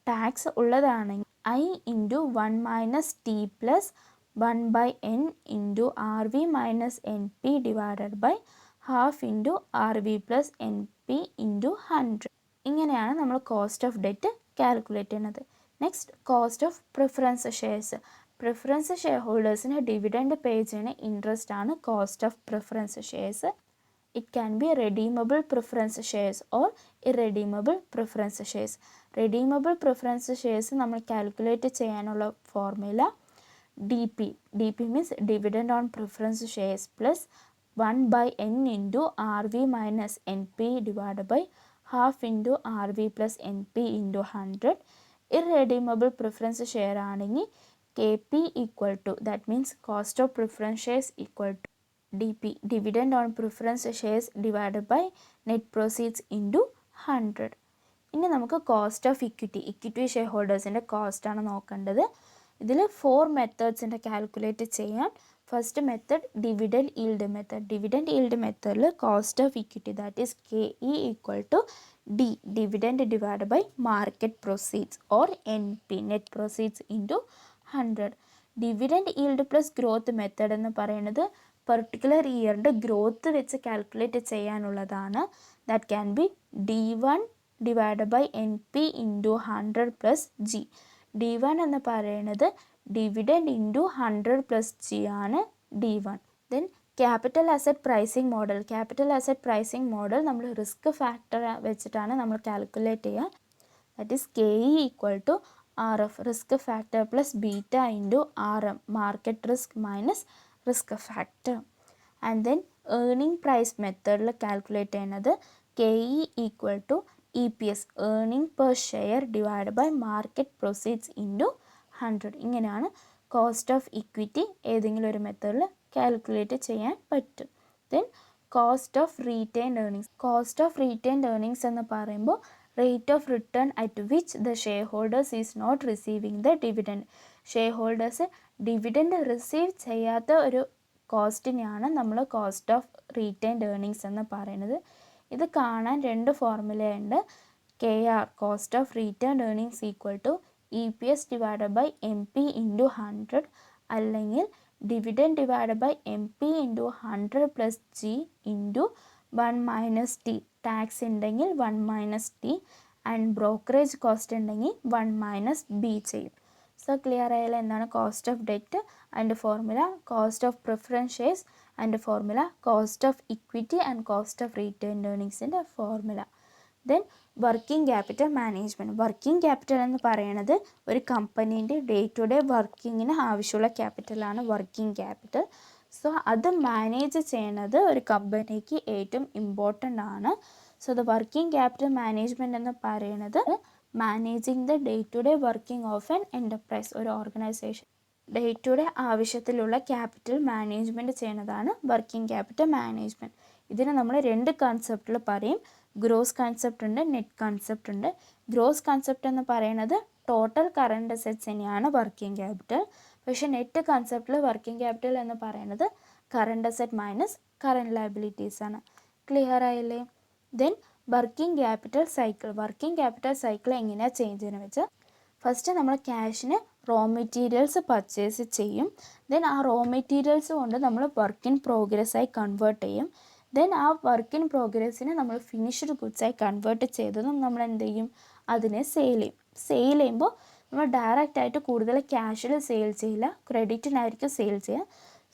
Tax ഉള്ളതാണെങ്കിൽ I into 1 minus T plus 1/n into RV minus NP divided by half into RV plus NP into 100. ഇങ്ങനെയാണ് നമ്മൾ cost of debt calculate ചെയ്യുന്നത്. Next, cost of preference share ഹോൾഡേഴ്സിന് dividend pay ചെയ്യുന്ന interest ആണ് cost of preference shares. It can be redeemable preference shares or irredeemable preference shares. Redeemable preference shares നമ്മൾ calculate ചെയ്യാനുള്ള formula DP means dividend on preference shares plus 1/n into RV minus NP divide by half into RV plus NP into 100. Irredeemable preference share ആണെങ്കിൽ KP equal to, that means cost of preference shares equal to DP dividend on preference shares divided by net proceeds into 100. ഇനി നമുക്ക് cost of equity share ഹോൾഡേഴ്സിൻ്റെ കോസ്റ്റാണ് നോക്കേണ്ടത്. ഇതിൽ 4 മെത്തേഡ്സിൻ്റെ calculate ചെയ്യാൻ. First method dividend yield മെത്തേഡിൽ cost of equity that is KE equal to D dividend divide by market proceeds or NP net proceeds into 100. Dividend yield plus growth method എന്ന് പറയുന്നത് particular ഇയറിൻ്റെ ഗ്രോത്ത് വെച്ച് calculate ചെയ്യാനുള്ളതാണ്. That can B D1 divide by NP into 100 plus G. D1 എന്ന് പറയുന്നത് dividend into 100 plus G ആണ് D1. Then capital asset pricing model നമ്മൾ risk factor വെച്ചിട്ടാണ് നമ്മൾ കാൽക്കുലേറ്റ് ചെയ്യുക. That is KE equal to RF, risk factor plus beta into RM, market risk minus risk factor. And then earning price method calculate ചെയ്യുന്നത് KE equal to EPS, earning per share divided by market proceeds into 100. ഇങ്ങനെയാണ് cost of equity ഏതെങ്കിലും ഒരു മെത്തേഡിൽ calculate ചെയ്യാൻ പറ്റും. Then cost of retained earnings. Cost of retained earnings എന്ന് പറയുമ്പോൾ rate of return at which the shareholders is not receiving the dividend. Shareholders dividend receive ചെയ്യാത്ത ഒരു കോസ്റ്റിനെയാണ് നമ്മൾ കോസ്റ്റ് ഓഫ് റീറ്റെയിൻഡ് ഏർണിങ്സ് എന്ന് പറയുന്നത്. ഇത് കാണാൻ രണ്ട് ഫോർമുലയുണ്ട്. KR, cost of retained earnings equal to EPS divided by MP into 100, അല്ലെങ്കിൽ dividend divided by MP into 100 plus G into 1 minus T. Tax ഉണ്ടെങ്കിൽ 1 minus T and brokerage cost ഉണ്ടെങ്കിൽ 1 minus B ചെയ്യും. സോ ക്ലിയർ ആയാലും എന്താണ് cost of debt and formula, cost of preference shares and formula, cost of equity and cost of retained ഏർണിങ്സിൻ്റെ formula. Then working capital management. Working capital എന്ന് പറയുന്നത് ഒരു കമ്പനീൻ്റെ day to day വർക്കിങ്ങിന് ആവശ്യമുള്ള ക്യാപിറ്റലാണ് വർക്കിംഗ് ക്യാപിറ്റൽ. സോ അത് manage ചെയ്യുന്നത് ഒരു കമ്പനിക്ക് ഏറ്റവും ഇമ്പോർട്ടൻ്റ് ആണ്. So the working capital management എന്ന് പറയുന്നത് managing the day to day working of an enterprise. ഒരു ഓർഗനൈസേഷൻ ഡേ ടു ഡേ ആവശ്യത്തിലുള്ള ക്യാപിറ്റൽ മാനേജ്മെൻറ്റ് ചെയ്യുന്നതാണ് വർക്കിംഗ് ക്യാപിറ്റൽ മാനേജ്മെൻറ്റ്. ഇതിന് നമ്മൾ രണ്ട് കൺസെപ്റ്റിൽ പറയും. ഗ്രോസ് കൺസെപ്റ്റ് ഉണ്ട്, നെറ്റ് കൺസെപ്റ്റ് ഉണ്ട്. ഗ്രോസ് കൺസെപ്റ്റ് എന്ന് പറയുന്നത് ടോട്ടൽ കറണ്ട് അസറ്റ്സിനെയാണ് വർക്കിംഗ് ക്യാപിറ്റൽ. പക്ഷേ നെറ്റ് കൺസെപ്റ്റിൽ വർക്കിംഗ് ക്യാപിറ്റൽ എന്ന് പറയുന്നത് current asset minus current liabilities ആണ്. ക്ലിയർ ആയില്ലേ? Then working capital cycle. Working capital cycle എങ്ങനെയാണ് ചേഞ്ച് ചെയ്യുന്നത് വെച്ചാൽ, ഫസ്റ്റ് നമ്മൾ ക്യാഷിന് റോ മെറ്റീരിയൽസ് പർച്ചേസ് ചെയ്യും. ദെൻ ആ റോ മെറ്റീരിയൽസ് കൊണ്ട് നമ്മൾ വർക്ക് ഇൻ പ്രോഗ്രസ്സായി കൺവേർട്ട് ചെയ്യും. ദെൻ ആ വർക്ക് ഇൻ പ്രോഗ്രസ്സിനെ നമ്മൾ ഫിനിഷ്ഡ് ഗുഡ്സായി കൺവേർട്ട് ചെയ്തതും നമ്മൾ എന്ത് ചെയ്യും, അതിനെ സെയിൽ ചെയ്യും. സെയിൽ ചെയ്യുമ്പോൾ നമ്മൾ ഡയറക്റ്റ് ആയിട്ട് കൂടുതൽ ക്യാഷിൽ സെയിൽ ചെയ്യില്ല, ക്രെഡിറ്റിനായിരിക്കും സെയിൽ ചെയ്യുക.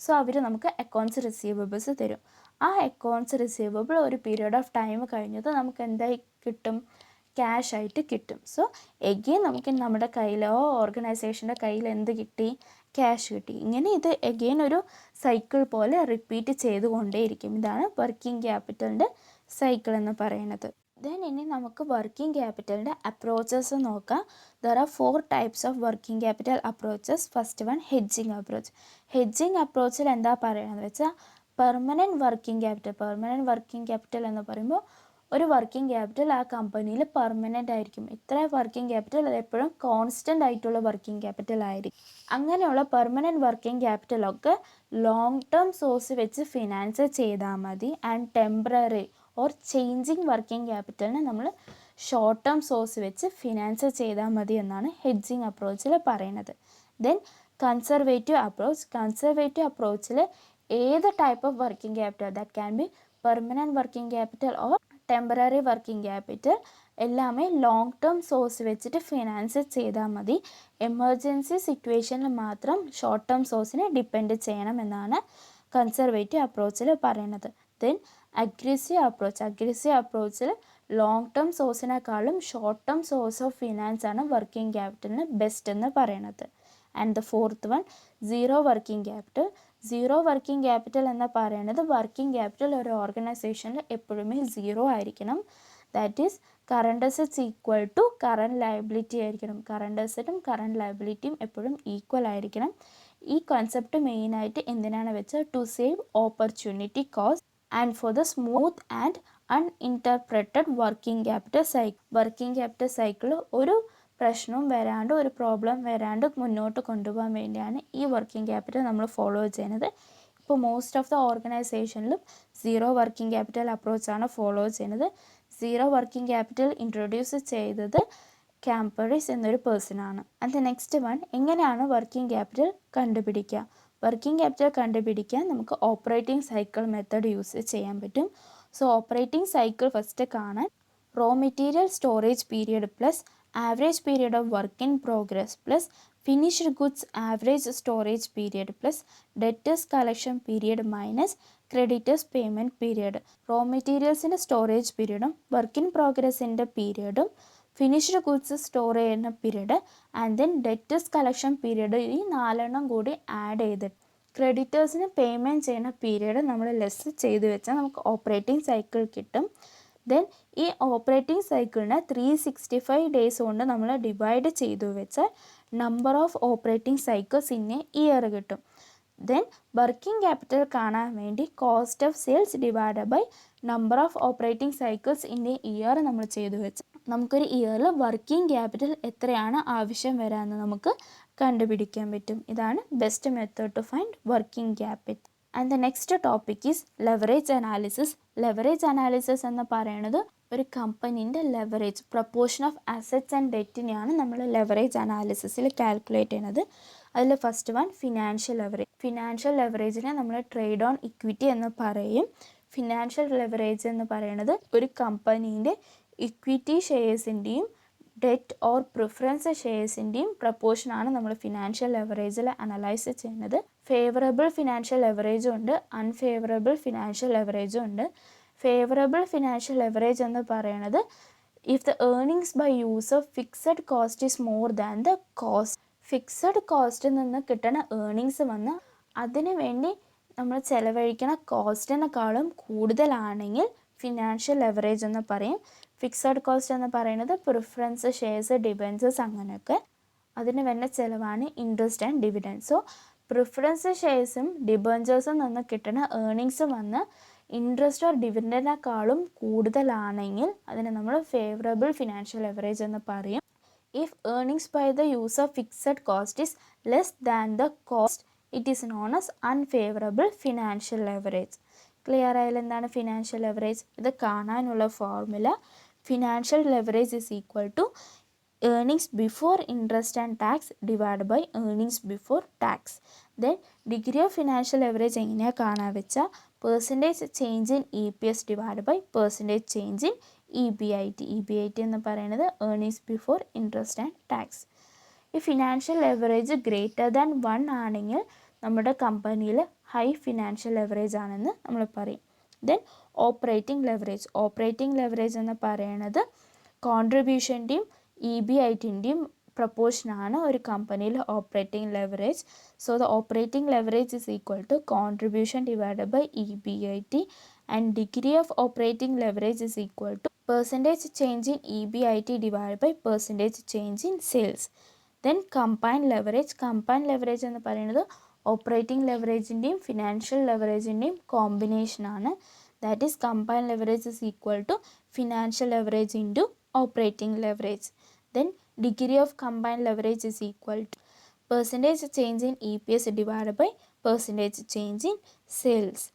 സോ അവർ നമുക്ക് അക്കൗണ്ട്സ് റിസീവബിൾസ് തരും. ആ അക്കൗണ്ട്സ് റിസീവബിൾ ഒരു പീരീഡ് ഓഫ് ടൈം കഴിഞ്ഞത് നമുക്ക് എന്തായി കിട്ടും, ക്യാഷ് ആയിട്ട് കിട്ടും. സോ എഗെയിൻ നമുക്ക് നമ്മുടെ കയ്യിലോ ഓർഗനൈസേഷൻ്റെ കയ്യിൽ എന്ത് കിട്ടി, ക്യാഷ് കിട്ടി. ഇങ്ങനെ ഇത് എഗെയിൻ ഒരു സൈക്കിൾ പോലെ റിപ്പീറ്റ് ചെയ്തുകൊണ്ടേയിരിക്കും. ഇതാണ് വർക്കിംഗ് ക്യാപിറ്റലിൻ്റെ സൈക്കിൾ എന്ന് പറയുന്നത്. ദെൻ ഇനി നമുക്ക് വർക്കിംഗ് ക്യാപിറ്റലിൻ്റെ അപ്രോച്ചസ് നോക്കാം. There are 4 types of working capital approaches. First one hedging approach. Hedging അപ്രോച്ചിൽ എന്താ പറയുന്നത് വെച്ചാൽ, permanent working capital. Permanent working capital എന്ന് പറയുമ്പോൾ ഒരു വർക്കിംഗ് ക്യാപിറ്റൽ ആ കമ്പനിയിൽ പെർമനൻ്റ് ആയിരിക്കും. ഇത്ര വർക്കിംഗ് ക്യാപിറ്റൽ അത് എപ്പോഴും കോൺസ്റ്റൻ്റ് ആയിട്ടുള്ള വർക്കിംഗ് ക്യാപിറ്റൽ ആയിരിക്കും. അങ്ങനെയുള്ള പെർമനൻറ്റ് വർക്കിംഗ് ക്യാപിറ്റലൊക്കെ ലോങ് ടേം സോഴ്സ് വെച്ച് ഫിനാൻസ് ചെയ്താൽ മതി. And temporary or changing working ക്യാപിറ്റലിനെ നമ്മൾ ഷോർട്ട് ടേം സോഴ്സ് വെച്ച് ഫിനാൻസ് ചെയ്താൽ മതി എന്നാണ് ഹെഡ്ജിങ് അപ്രോച്ചിൽ പറയുന്നത്. Then conservative approach. കൺസർവേറ്റീവ് അപ്രോച്ചിൽ ഏത് type of working capital, that can be permanent working capital or temporary working capital, എല്ലാമേ ലോങ് ടേം സോഴ്സ് വെച്ചിട്ട് ഫിനാൻസ് ചെയ്താൽ മതി. എമർജൻസി സിറ്റുവേഷനിൽ മാത്രം ഷോർട്ട് ടേം സോഴ്സിനെ ഡിപ്പെൻഡ് ചെയ്യണം എന്നാണ് കൺസർവേറ്റീവ് അപ്രോച്ചിൽ പറയുന്നത്. Then aggressive approach. അഗ്രസീവ് അപ്രോച്ചിൽ ലോങ് ടേം സോഴ്സിനേക്കാളും short term source of finance ആണ് വർക്കിംഗ് ക്യാപിറ്റലിന് ബെസ്റ്റ് എന്ന് പറയുന്നത്. And the fourth one, zero working capital. Zero working capital എന്ന് പറയുന്നത് വർക്കിംഗ് ക്യാപിറ്റൽ ഒരു ഓർഗനൈസേഷനിൽ എപ്പോഴുമേ സീറോ ആയിരിക്കണം. That is current assets equal to current liability ആയിരിക്കണം. കറണ്ട് അസറ്റും കറണ്ട് ലയബിലിറ്റിയും എപ്പോഴും ഈക്വൽ ആയിരിക്കണം. ഈ കോൺസെപ്റ്റ് മെയിനായിട്ട് എന്തിനാണ് വെച്ചാൽ, to save opportunity cost and for the smooth and uninterrupted working capital cycle. Working capital cycle ഒരു പ്രശ്നവും വരാണ്ട്, ഒരു പ്രോബ്ലം വരാണ്ട് മുന്നോട്ട് കൊണ്ടുപോകാൻ വേണ്ടിയാണ് ഈ വർക്കിംഗ് ക്യാപിറ്റൽ നമ്മൾ ഫോളോ ചെയ്യുന്നത്. ഇപ്പോൾ മോസ്റ്റ് ഓഫ് ദ ഓർഗനൈസേഷനിലും സീറോ വർക്കിംഗ് ക്യാപിറ്റൽ അപ്രോച്ചാണ് ഫോളോ ചെയ്യുന്നത്. സീറോ വർക്കിംഗ് ക്യാപിറ്റൽ ഇൻട്രൊഡ്യൂസ് ചെയ്തത് ക്യാംപറിസ് എന്നൊരു പേഴ്സണാണ്. ആൻഡ് നെക്സ്റ്റ് വൺ, എങ്ങനെയാണ് വർക്കിംഗ് ക്യാപിറ്റൽ കണ്ടുപിടിക്കുക? വർക്കിംഗ് ക്യാപിറ്റൽ കണ്ടുപിടിക്കാൻ നമുക്ക് ഓപ്പറേറ്റിംഗ് സൈക്കിൾ മെത്തേഡ് യൂസ് ചെയ്യാൻ പറ്റും. സോ ഓപ്പറേറ്റിംഗ് സൈക്കിൾ ഫസ്റ്റ് കാണാൻ, raw material storage period plus average period of work in progress plus finished goods average storage period plus debtors collection period minus creditors payment period. Raw മെറ്റീരിയൽസിൻ്റെ storage പീരിയഡും work in പ്രോഗ്രസിൻ്റെ പീരിയഡും finished goods store ചെയ്യുന്ന period and then debtors collection period, ഈ 4 കൂടി add ചെയ്തിട്ട് ക്രെഡിറ്റേഴ്സിന് payment ചെയ്യുന്ന period നമ്മൾ ലെസ് ചെയ്ത് വെച്ചാൽ നമുക്ക് ഓപ്പറേറ്റിംഗ് സൈക്കിൾ കിട്ടും. ദെൻ ഈ ഓപ്പറേറ്റിംഗ് സൈക്കിളിനെ 365 ഡേയ്സ് കൊണ്ട് നമ്മൾ ഡിവൈഡ് ചെയ്തു വെച്ചാൽ number of operating cycles in a year കിട്ടും. ദെൻ വർക്കിംഗ് ക്യാപിറ്റൽ കാണാൻ വേണ്ടി cost of sales divide by number of operating cycles in a year നമ്മൾ ചെയ്തു വെച്ചാൽ നമുക്കൊരു ഇയറിൽ വർക്കിംഗ് ക്യാപിറ്റൽ എത്രയാണ് ആവശ്യം വരാമെന്ന് നമുക്ക് കണ്ടുപിടിക്കാൻ പറ്റും. ഇതാണ് best method to find working capital. And the next topic is leverage analysis. Leverage analysis എന്ന് പറയുന്നത് ഒരു കമ്പനീൻ്റെ leverage proportion of assets and ഡെറ്റിനെയാണ് നമ്മൾ ലെവറേജ് അനാലിസിസിൽ കാൽക്കുലേറ്റ് ചെയ്യുന്നത്. അതിൽ first one financial leverage. Financial ലെവറേജിനെ നമ്മൾ ട്രേഡ് ഓൺ ഇക്വിറ്റി എന്ന് പറയും. ഫിനാൻഷ്യൽ ലെവറേജ് എന്ന് പറയുന്നത് ഒരു കമ്പനീൻ്റെ ഇക്വിറ്റി ഷെയർസിൻ്റെയും ഡെറ്റ് ഓർ പ്രിഫറൻസ് ഷെയർസിൻ്റെയും പ്രപ്പോർഷനാണ് നമ്മൾ ഫിനാൻഷ്യൽ ലെവറേജിൽ അനലൈസ് ചെയ്യുന്നത്. ഫേവറബിൾ ഫിനാൻഷ്യൽ ലെവറേജും ഉണ്ട്, അൺഫേവറബിൾ ഫിനാൻഷ്യൽ ലെവറേജും ഉണ്ട്. ഫേവറബിൾ ഫിനാൻഷ്യൽ ലെവറേജ് എന്ന് പറയുന്നത് if the earnings by use of fixed cost is more than the cost. Fixed കോസ്റ്റിൽ നിന്ന് കിട്ടുന്ന ഏർണിങ്സ് വന്ന് അതിനു വേണ്ടി നമ്മൾ ചിലവഴിക്കുന്ന കോസ്റ്റിനേക്കാളും കൂടുതലാണെങ്കിൽ ഫിനാൻഷ്യൽ ലെവറേജ് എന്ന് പറയും. ഫിക്സഡ് കോസ്റ്റ് എന്ന് പറയുന്നത് പ്രിഫറൻസ് ഷെയർസ് ഡിബെഞ്ചേഴ്സ് അങ്ങനെയൊക്കെ അതിന് വേണ്ട ചിലവാണ് interest and dividend. So preference ഷെയർസും ഡിബെഞ്ചേഴ്സും നിന്ന് കിട്ടുന്ന ഏർണിങ്സ് വന്ന് ഇൻട്രസ്റ്റ് ഓർ ഡിവിഡൻഡിനേക്കാളും കൂടുതലാണെങ്കിൽ അതിനെ നമ്മൾ ഫേവറബിൾ ഫിനാൻഷ്യൽ ലെവറേജ് എന്ന് പറയും. If earnings by the use of fixed cost is less than the cost it is known as unfavourable financial leverage. Clear ആയാൽ എന്താണ് ഫിനാൻഷ്യൽ ലെവറേജ്? ഇത് കാണാനുള്ള formula financial leverage is equal to earnings before interest and tax divide by earnings before tax. Then degree of financial leverage എങ്ങനെയാണ് കാണാൻ വെച്ചാൽ percentage change in E P S divide by percentage change in E B I T. E B I T എന്ന് പറയുന്നത് earnings before interest and tax. ഈ financial leverage greater than 1 ആണെങ്കിൽ നമ്മുടെ കമ്പനിയിൽ high financial leverage ആണെന്ന് നമ്മൾ പറയും. Then operating leverage. Operating leverage എന്ന് പറയുന്നത് കോൺട്രിബ്യൂഷൻ്റെയും ഇ ബി ഐ ടിൻ്റെയും പ്രപ്പോർഷനാണ് ഒരു കമ്പനിയിൽ operating leverage. So the operating leverage is equal to contribution divide by E B I T and degree of operating leverage is equal to percentage change in E B I T divide by percentage change in sales. Then combined leverage. Combined leverage എന്ന് പറയുന്നത് operating ലെവറേജിൻ്റെയും financial ലെവറേജിൻ്റെയും കോമ്പിനേഷനാണ്. That is combined leverage is equal to financial leverage into operating leverage. Then degree of combined leverage is equal to percentage change in E P S divide by percentage change in sales.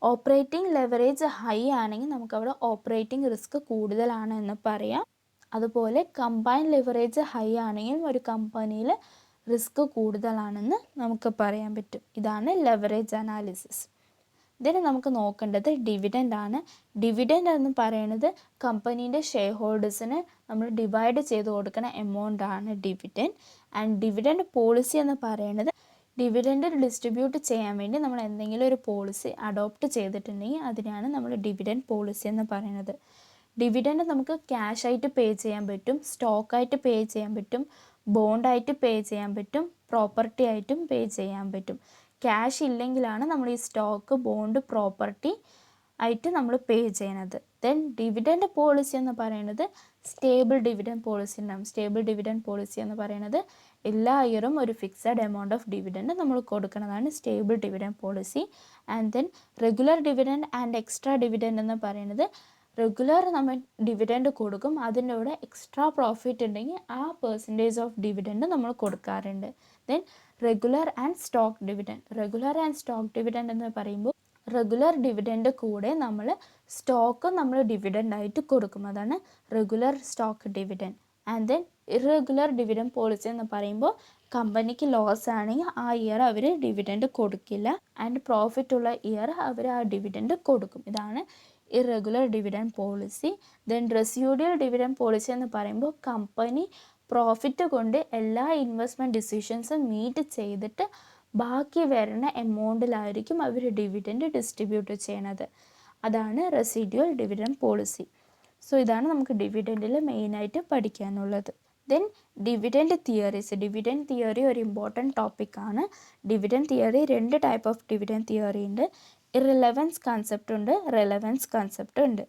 Operating leverage high ആണെങ്കിൽ നമുക്കവിടെ operating risk കൂടുതലാണ് എന്ന് പറയാം. അതുപോലെ combined leverage high ആണെങ്കിൽ ഒരു കമ്പനിയിൽ risk കൂടുതലാണെന്ന് നമുക്ക് പറയാൻ പറ്റും. ഇതാണ് ലെവറേജ് അനാലിസിസ്. ഇതിന് നമുക്ക് നോക്കേണ്ടത് ഡിവിഡൻ്റ് ആണ്. ഡിവിഡൻ്റ് എന്ന് പറയുന്നത് കമ്പനീൻ്റെ ഷെയർ ഹോൾഡേഴ്സിന് നമ്മൾ ഡിവൈഡ് ചെയ്ത് കൊടുക്കുന്ന എമൗണ്ട് ആണ് ഡിവിഡൻഡ്. ആൻഡ് ഡിവിഡൻഡ് പോളിസി എന്ന് പറയുന്നത് ഡിവിഡൻഡ് ഡിസ്ട്രിബ്യൂട്ട് ചെയ്യാൻ വേണ്ടി നമ്മൾ എന്തെങ്കിലും ഒരു പോളിസി അഡോപ്റ്റ് ചെയ്തിട്ടുണ്ടെങ്കിൽ അതിനാണ് നമ്മൾ ഡിവിഡൻഡ് പോളിസി എന്ന് പറയുന്നത്. ഡിവിഡൻഡ് നമുക്ക് ക്യാഷ് ആയിട്ട് പേ ചെയ്യാൻ പറ്റും, സ്റ്റോക്കായിട്ട് പേ ചെയ്യാൻ പറ്റും, ബോണ്ടായിട്ട് പേ ചെയ്യാൻ പറ്റും, പ്രോപ്പർട്ടി ആയിട്ടും പേ ചെയ്യാൻ പറ്റും. ക്യാഷ് ഇല്ലെങ്കിലാണ് നമ്മൾ ഈ സ്റ്റോക്ക്, ബോണ്ട്, പ്രോപ്പർട്ടി ആയിട്ട് നമ്മൾ പേ ചെയ്യുന്നത്. ദെൻ ഡിവിഡൻഡ് പോളിസി എന്ന് പറയുന്നത് സ്റ്റേബിൾ ഡിവിഡൻഡ് പോളിസി ഉണ്ടാകും. സ്റ്റേബിൾ ഡിവിഡൻഡ് പോളിസി എന്ന് പറയുന്നത് എല്ലാ ഇയറും ഒരു ഫിക്സഡ് എമൗണ്ട് ഓഫ് ഡിവിഡൻഡ് നമ്മൾ കൊടുക്കുന്നതാണ് stable dividend policy. And then regular dividend and extra dividend എന്ന് പറയുന്നത് റെഗുലർ നമ്മൾ ഡിവിഡൻഡ് കൊടുക്കും, അതിൻ്റെ കൂടെ എക്സ്ട്രാ പ്രോഫിറ്റ് ഉണ്ടെങ്കിൽ ആ പെർസെൻറ്റേജ് ഓഫ് ഡിവിഡൻഡ് നമ്മൾ കൊടുക്കാറുണ്ട്. Then regular and stock dividend. Regular and stock dividend എന്ന് പറയുമ്പോൾ റെഗുലർ ഡിവിഡൻഡ് കൂടെ നമ്മൾ സ്റ്റോക്ക് നമ്മൾ ഡിവിഡൻഡ് ആയിട്ട് കൊടുക്കും, അതാണ് regular stock dividend. And then irregular dividend policy എന്ന് പറയുമ്പോൾ കമ്പനിക്ക് ലോസ് ആണെങ്കിൽ ആ ഇയർ അവർ ഡിവിഡൻഡ് കൊടുക്കില്ല, ആൻഡ് പ്രോഫിറ്റ് ഉള്ള ഇയർ അവർ ആ ഡിവിഡൻഡ് കൊടുക്കും. ഇതാണ് irregular dividend policy. Then residual dividend policy എന്ന് പറയുമ്പോൾ കമ്പനി പ്രോഫിറ്റ് കൊണ്ട് എല്ലാ ഇൻവെസ്റ്റ്മെൻറ്റ് ഡിസിഷൻസും മീറ്റ് ചെയ്തിട്ട് ബാക്കി വരുന്ന എമൗണ്ടിലായിരിക്കും അവർ ഡിവിഡൻഡ് ഡിസ്ട്രിബ്യൂട്ട് ചെയ്യണത്. അതാണ് റെസിഡ്യൂവൽ ഡിവിഡൻഡ് പോളിസി. സോ ഇതാണ് നമുക്ക് ഡിവിഡൻഡിൽ മെയിനായിട്ട് പഠിക്കാനുള്ളത്. Then dividend theories. Dividend theory ഒരു ഇമ്പോർട്ടൻറ്റ് ടോപ്പിക്കാണ്. Dividend theory 2 type of dividend theory ഉണ്ട്. ഇറലവൻസ് കൺസെപ്റ്റ് ഉണ്ട്, റെലവൻസ് കൺസെപ്റ്റ് ഉണ്ട്.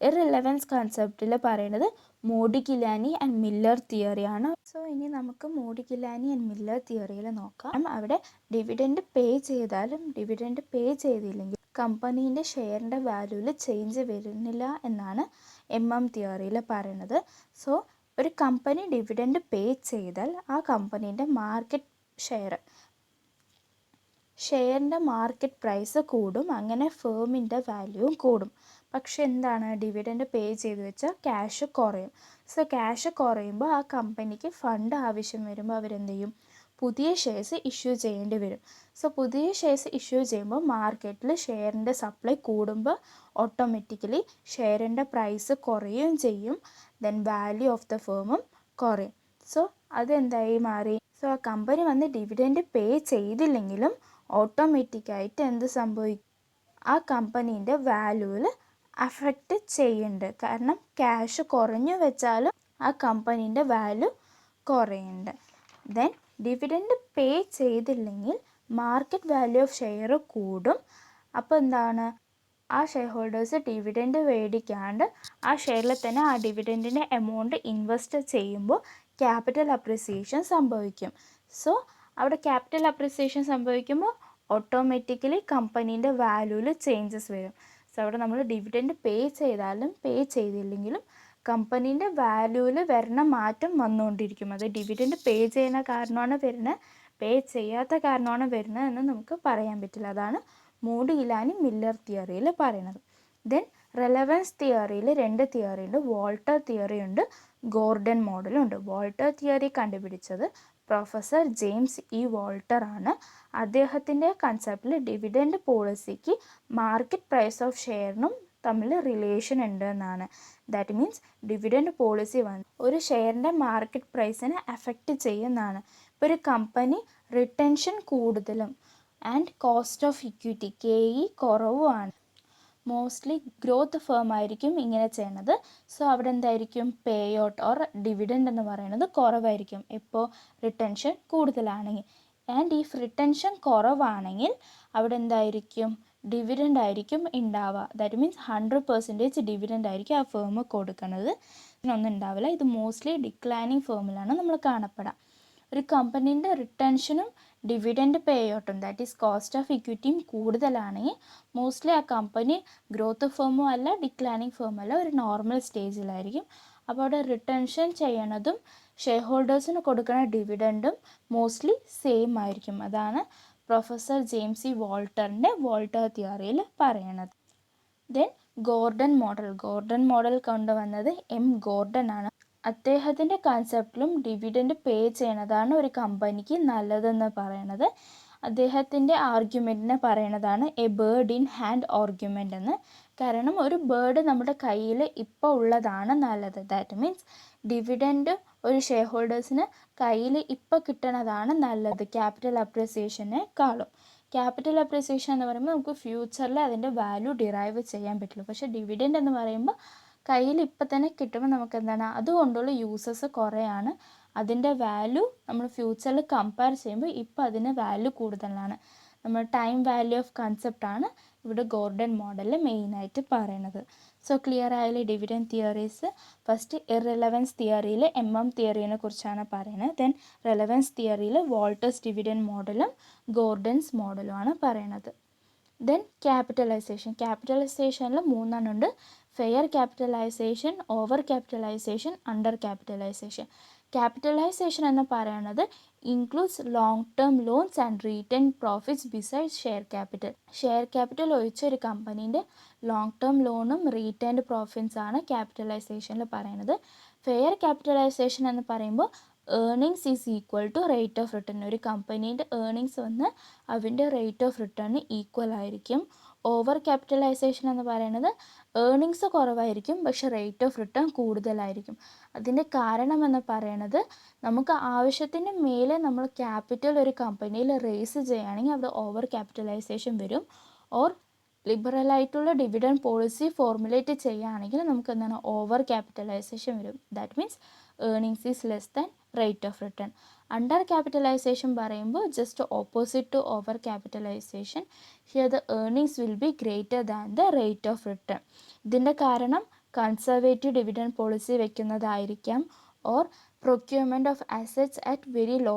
ഇറലവൻസ് കൺസെപ്റ്റിൽ പറയുന്നത് മോഡിഗിലാനി ആൻഡ് മില്ലർ തിയറിയാണ്. സോ ഇനി നമുക്ക് മോഡിഗിലാനി ആൻഡ് മില്ലർ തിയറിയിൽ നോക്കാം. അവിടെ ഡിവിഡൻഡ് പേ ചെയ്താലും ഡിവിഡൻഡ് പേ ചെയ്തില്ലെങ്കിൽ കമ്പനീൻ്റെ ഷെയറിൻ്റെ വാല്യൂവിൽ ചേഞ്ച് വരുന്നില്ല എന്നാണ് തിയറിയിൽ പറയുന്നത്. സോ ഒരു കമ്പനി ഡിവിഡൻഡ് പേ ചെയ്താൽ ആ കമ്പനീൻ്റെ ഷെയറിൻ്റെ മാർക്കറ്റ് പ്രൈസ് കൂടും, അങ്ങനെ ഫേമിൻ്റെ വാല്യൂവും കൂടും. പക്ഷെ എന്താണ്, ഡിവിഡൻഡ് പേ ചെയ്ത് വെച്ചാൽ ക്യാഷ് കുറയും. സോ ക്യാഷ് കുറയുമ്പോൾ ആ കമ്പനിക്ക് ഫണ്ട് ആവശ്യം വരുമ്പോൾ അവരെന്ത് ചെയ്യും, പുതിയ ഷെയർസ് ഇഷ്യൂ ചെയ്യേണ്ടി വരും. സോ പുതിയ ഷെയർസ് ഇഷ്യൂ ചെയ്യുമ്പോൾ മാർക്കറ്റിൽ ഷെയറിൻ്റെ സപ്ലൈ കൂടുമ്പോൾ ഓട്ടോമാറ്റിക്കലി ഷെയറിൻ്റെ പ്രൈസ് കുറയുകയും ചെയ്യും. ദെൻ വാല്യൂ ഓഫ് ദ ഫേമും കുറയും. സോ അതെന്തായി മാറി. സോ ആ കമ്പനി വന്ന് ഡിവിഡൻഡ് പേ ചെയ്തില്ലെങ്കിലും ഓട്ടോമാറ്റിക്കായിട്ട് എന്ത് സംഭവിക്കും, ആ കമ്പനീൻ്റെ വാല്യൂവിൽ അഫക്റ്റ് ചെയ്യുന്നുണ്ട്. കാരണം ക്യാഷ് കുറഞ്ഞു വെച്ചാലും ആ കമ്പനീൻ്റെ വാല്യൂ കുറയുന്നുണ്ട്. ദെൻ ഡിവിഡൻഡ് പേ ചെയ്തില്ലെങ്കിൽ മാർക്കറ്റ് വാല്യൂ ഓഫ് ഷെയർ കൂടും. അപ്പോൾ എന്താണ്, ആ ഷെയർ ഹോൾഡേഴ്സ് ഡിവിഡൻഡ് മേടിക്കാണ്ട് ആ ഷെയറിൽ തന്നെ ആ ഡിവിഡൻഡിൻ്റെ എമൗണ്ട് ഇൻവെസ്റ്റ് ചെയ്യുമ്പോൾ ക്യാപിറ്റൽ അപ്രിസിയേഷൻ സംഭവിക്കും. സോ അവിടെ ക്യാപിറ്റൽ അപ്രിസിയേഷൻ സംഭവിക്കുമ്പോൾ ഓട്ടോമാറ്റിക്കലി കമ്പനീൻ്റെ വാല്യൂവിൽ ചേഞ്ചസ് വരും. സോ അവിടെ നമ്മൾ ഡിവിഡൻഡ് പേ ചെയ്താലും പേ ചെയ്തില്ലെങ്കിലും കമ്പനീൻ്റെ വാല്യൂവിൽ വരുന്ന മാറ്റം വന്നുകൊണ്ടിരിക്കും. അത് ഡിവിഡൻഡ് പേ ചെയ്യുന്ന കാരണമാണ് വരുന്നത്, പേ ചെയ്യാത്ത കാരണമാണ് വരുന്നത് എന്ന് നമുക്ക് പറയാൻ പറ്റില്ല. അതാണ് മോഡിഗിലാനി മില്ലർ തിയറിയിൽ പറയുന്നത്. ദെൻ റെലവൻസ് തിയറിയിൽ 2 തിയറി ഉണ്ട്. വോൾട്ടർ തിയറി ഉണ്ട്, ഗോർഡൻ മോഡലുണ്ട്. വോൾട്ടർ തിയറി കണ്ടുപിടിച്ചത് പ്രൊഫസർ ജെയിംസ് ഇ വോൾട്ടർ ആണ്. അദ്ദേഹത്തിൻ്റെ കൺസെപ്റ്റിൽ ഡിവിഡൻഡ് പോളിസിക്ക് മാർക്കറ്റ് പ്രൈസ് ഓഫ് ഷെയറിനും തമ്മിൽ റിലേഷൻ ഉണ്ട് എന്നാണ്. ദാറ്റ് മീൻസ് ഡിവിഡൻഡ് പോളിസി ഒരു ഷെയറിൻ്റെ മാർക്കറ്റ് പ്രൈസിനെ അഫക്റ്റ് ചെയ്യുന്നതാണ്. ഇപ്പോൾ ഒരു കമ്പനി റിട്ടൻഷൻ കൂടുതലും and cost of equity KE കുറവുമാണ്, മോസ്റ്റ്ലി ഗ്രോത്ത് ഫേം ആയിരിക്കും ഇങ്ങനെ ചെയ്യണത്. സോ അവിടെ എന്തായിരിക്കും, പേ ഔട്ട് ഓർ ഡിവിഡൻഡ് എന്ന് പറയുന്നത് കുറവായിരിക്കും ഇപ്പോൾ റിട്ടൻഷൻ കൂടുതലാണെങ്കിൽ. ആൻഡ് ഈ റിട്ടൻഷൻ കുറവാണെങ്കിൽ അവിടെ എന്തായിരിക്കും, ഡിവിഡൻഡ് ആയിരിക്കും ഉണ്ടാവുക. ദാറ്റ് മീൻസ് 100% ഡിവിഡൻഡ് ആയിരിക്കും ആ ഫേം കൊടുക്കുന്നത്, ഒന്നും ഉണ്ടാവില്ല. ഇത് മോസ്റ്റ്ലി ഡിക്ലൈനിങ് ഫേമിലാണ് നമ്മൾ കാണപ്പെടുക. ഒരു കമ്പനീൻ്റെ റിട്ടൻഷനും ഡിവിഡൻഡ് പേ ഔട്ടും ദാറ്റ് ഈസ് കോസ്റ്റ് ഓഫ് ഇക്വിറ്റിയും കൂടുതലാണെങ്കിൽ മോസ്റ്റ്ലി ആ കമ്പനി ഗ്രോത്ത് ഫേമും അല്ല ഡിക്ലൈനിങ് ഫേമും അല്ല, ഒരു നോർമൽ സ്റ്റേജിലായിരിക്കും. അപ്പോൾ അവിടെ റിട്ടൻഷൻ ചെയ്യണതും ഷെയർ ഹോൾഡേഴ്സിന് കൊടുക്കുന്ന ഡിവിഡൻഡും മോസ്റ്റ്ലി സെയിം ആയിരിക്കും. അതാണ് പ്രൊഫസർ ജെയിംസ് ഇ വോൾട്ടറിൻ്റെ വോൾട്ടർ തിയറിയിൽ പറയണത്. ദെൻ ഗോർഡൻ മോഡൽ കൊണ്ടുവന്നത് ഗോർഡൻ ആണ്. അദ്ദേഹത്തിൻ്റെ കൺസെപ്റ്റിലും ഡിവിഡൻഡ് പേ ചെയ്യണതാണ് ഒരു കമ്പനിക്ക് നല്ലതെന്ന് പറയണത്. അദ്ദേഹത്തിൻ്റെ ആർഗ്യുമെൻറ്റിനെ പറയണതാണ് a bird in hand argument എന്ന്. കാരണം ഒരു ബേർഡ് നമ്മുടെ കയ്യിൽ ഇപ്പോൾ ഉള്ളതാണ് നല്ലത്. ദാറ്റ് മീൻസ് ഡിവിഡൻഡ് ഒരു ഷെയർ ഹോൾഡേഴ്സിന് കയ്യിൽ ഇപ്പോൾ കിട്ടണതാണ് നല്ലത് ക്യാപിറ്റൽ അപ്രിസിയേഷനേക്കാളും. ക്യാപിറ്റൽ അപ്രിസിയേഷൻ എന്ന് പറയുമ്പോൾ നമുക്ക് ഫ്യൂച്ചറിൽ അതിൻ്റെ വാല്യൂ ഡിറൈവ് ചെയ്യാൻ പറ്റുള്ളൂ. പക്ഷേ ഡിവിഡൻഡ് എന്ന് പറയുമ്പോൾ കയ്യിൽ ഇപ്പം തന്നെ കിട്ടുമ്പോൾ നമുക്ക് എന്താണ്, അതുകൊണ്ടുള്ള യൂസസ് കുറേയാണ്. അതിൻ്റെ വാല്യൂ നമ്മൾ ഫ്യൂച്ചറിൽ കമ്പയർ ചെയ്യുമ്പോൾ ഇപ്പോൾ അതിന് വാല്യൂ കൂടുതലാണ്. നമ്മൾ ടൈം വാല്യൂ ഓഫ് കൺസെപ്റ്റാണ് ഇവിടെ ഗോർഡൻ മോഡലിൽ മെയിനായിട്ട് പറയണത്. സോ ക്ലിയർ ആയാലും ഡിവിഡൻഡ് തിയറീസ്. ഫസ്റ്റ് ഇറലവൻസ് തിയറിയിൽ തിയറിനെ കുറിച്ചാണ് പറയുന്നത്. ദെൻ റെലവൻസ് തിയറിയിൽ വോൾട്ടേഴ്സ് ഡിവിഡൻഡ് മോഡലും ഗോർഡൻസ് മോഡലുമാണ് പറയണത്. ദെൻ ക്യാപിറ്റലൈസേഷനിൽ 3 ഉണ്ട്. Fair capitalisation, over capitalisation, under capitalisation. Capitalisation എന്ന് പറയുന്നത് includes long term loans and retain profits besides share capital ഒഴിച്ച ഒരു കമ്പനീൻ്റെ ലോങ് ടേം ലോണും റീറ്റെയിൻഡ് പ്രോഫിറ്റ്സ് ആണ് ക്യാപിറ്റലൈസേഷനിൽ പറയുന്നത്. ഫെയർ ക്യാപിറ്റലൈസേഷൻ എന്ന് പറയുമ്പോൾ earnings is equal to rate of return. ഒരു കമ്പനീൻ്റെ ഏർണിങ്സ് വന്ന് അതിൻ്റെ റേറ്റ് ഓഫ് റിട്ടേൺ ഈക്വൽ ആയിരിക്കും. ഓവർ ക്യാപിറ്റലൈസേഷൻ എന്ന് പറയുന്നത് ഏർണിങ്സ് കുറവായിരിക്കും പക്ഷെ റേറ്റ് ഓഫ് റിട്ടേൺ കൂടുതലായിരിക്കും. അതിൻ്റെ കാരണം എന്ന് പറയുന്നത് നമുക്ക് ആവശ്യത്തിന് മേലെ നമ്മൾ ക്യാപിറ്റൽ ഒരു കമ്പനിയിൽ റേസ് ചെയ്യുകയാണെങ്കിൽ അവിടെ ഓവർ ക്യാപിറ്റലൈസേഷൻ വരും. ഓർ ലിബറലായിട്ടുള്ള ഡിവിഡൻഡ് പോളിസി ഫോർമുലേറ്റ് ചെയ്യുകയാണെങ്കിൽ നമുക്ക് എന്താണ് ഓവർ ക്യാപിറ്റലൈസേഷൻ വരും. That means earnings is less than rate of return. Under capitalisation പറയുമ്പോൾ just opposite to over capitalisation. Here the earnings will be greater than the rate of return. ഇതിൻ്റെ കാരണം conservative dividend policy വെക്കുന്നതായിരിക്കാം, or procurement of assets at very low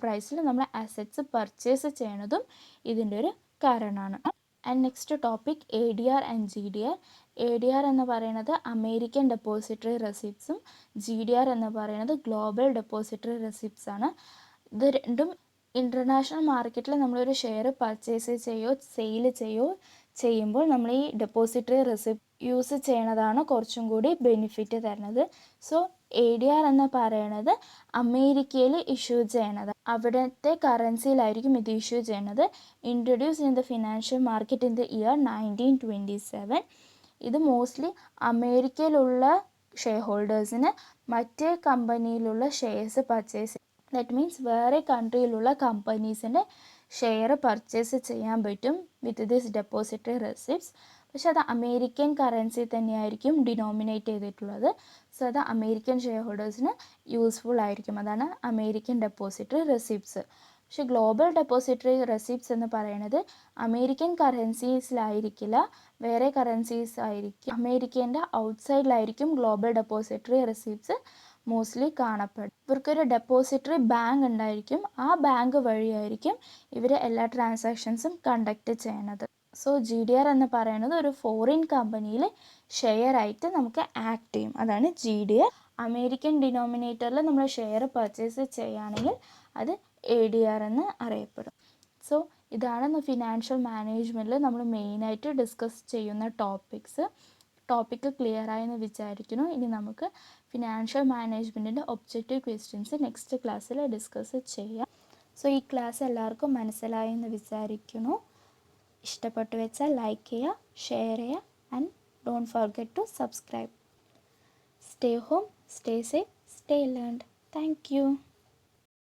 പ്രൈസിൽ നമ്മൾ assets purchase ചെയ്യണതും ഇതിൻ്റെ ഒരു കാരണമാണ്. And next topic ADR and GDR. ADR എന്ന് പറയുന്നത് അമേരിക്കൻ ഡെപ്പോസിറ്ററി റെസിപ്റ്റ്സും GDR എന്ന് പറയുന്നത് ഗ്ലോബൽ ഡെപ്പോസിറ്ററി റെസിപ്റ്റ്സ് ആണ്. ഇത് രണ്ടും ഇൻ്റർനാഷണൽ മാർക്കറ്റിൽ നമ്മളൊരു ഷെയർ പർച്ചേസ് സെയിൽ ചെയ്യുമ്പോൾ നമ്മൾ ഈ ഡെപ്പോസിറ്ററി റെസിപ്റ്റ് യൂസ് ചെയ്യണതാണ് കുറച്ചും കൂടി ബെനിഫിറ്റ് തരുന്നത്. സോ ADR എന്ന് പറയുന്നത് അമേരിക്കയിൽ ഇഷ്യൂ ചെയ്യണത്, അവിടുത്തെ കറൻസിയിലായിരിക്കും ഇത് ഇഷ്യൂ ചെയ്യണത്. Introduce in the financial market in the year 1927. ഇത് മോസ്റ്റ്ലി അമേരിക്കയിലുള്ള ഷെയർ ഹോൾഡേഴ്സിന് മറ്റേ കമ്പനിയിലുള്ള ഷെയർസ് പർച്ചേസ്, ദാറ്റ് മീൻസ് വേറെ കൺട്രിയിലുള്ള കമ്പനീസിൻ്റെ ഷെയർ പർച്ചേസ് ചെയ്യാൻ പറ്റും വിത്ത് ദിസ് ഡെപ്പോസിറ്ററി റെസിപ്റ്റ്സ്. പക്ഷെ അത് അമേരിക്കൻ കറൻസി തന്നെയായിരിക്കും ഡിനോമിനേറ്റ് ചെയ്തിട്ടുള്ളത്. സോ അത് അമേരിക്കൻ ഷെയർ ഹോൾഡേഴ്സിന് യൂസ്ഫുൾ ആയിരിക്കും. അതാണ് അമേരിക്കൻ ഡെപ്പോസിറ്ററി റെസിപ്റ്റ്സ്. പക്ഷെ ഗ്ലോബൽ ഡെപ്പോസിറ്ററി റെസിപ്റ്റ്സ് എന്ന് പറയുന്നത് അമേരിക്കൻ കറൻസീസിലായിരിക്കില്ല, വേറെ കറൻസീസ് ആയിരിക്കും. അമേരിക്കേൻ്റെ ഔട്ട്സൈഡിലായിരിക്കും ഗ്ലോബൽ ഡെപ്പോസിറ്ററി റെസിപ്റ്റ്സ് മോസ്റ്റ്ലി കാണപ്പെടും. ഇവർക്കൊരു ഡെപ്പോസിറ്ററി ബാങ്ക് ഉണ്ടായിരിക്കും, ആ ബാങ്ക് വഴിയായിരിക്കും ഇവർ എല്ലാ ട്രാൻസാക്ഷൻസും കണ്ടക്ട് ചെയ്യണത്. സോ GDR എന്ന് പറയുന്നത് ഒരു ഫോറിൻ കമ്പനിയിൽ ഷെയർ ആയിട്ട് നമുക്ക് ആക്ട് ചെയ്യും, അതാണ് GDR. അമേരിക്കൻ ഡിനോമിനേറ്ററിൽ നമ്മൾ ഷെയർ പർച്ചേസ് ചെയ്യുകയാണെങ്കിൽ അത് ADR എന്ന് അറിയപ്പെടും. സോ ഇതാണ് ഫിനാൻഷ്യൽ മാനേജ്മെൻറ്റിൽ നമ്മൾ മെയിനായിട്ട് ഡിസ്കസ് ചെയ്യുന്ന ടോപ്പിക്ക് ക്ലിയർ ആയെന്ന് വിചാരിക്കുന്നു. ഇനി നമുക്ക് ഫിനാൻഷ്യൽ മാനേജ്മെൻറ്റിൻ്റെ ഒബ്ജക്റ്റീവ് ക്വസ്റ്റ്യൻസ് നെക്സ്റ്റ് ക്ലാസ്സിൽ ഡിസ്കസ് ചെയ്യാം. സോ ഈ ക്ലാസ് എല്ലാവർക്കും മനസ്സിലായെന്ന് വിചാരിക്കുന്നു. ഇഷ്ടപ്പെട്ടു വെച്ചാൽ ലൈക്ക് ചെയ്യുക, ഷെയർ ചെയ്യുക, and don't forget to subscribe. Stay home, stay safe, stay learned. Thank U.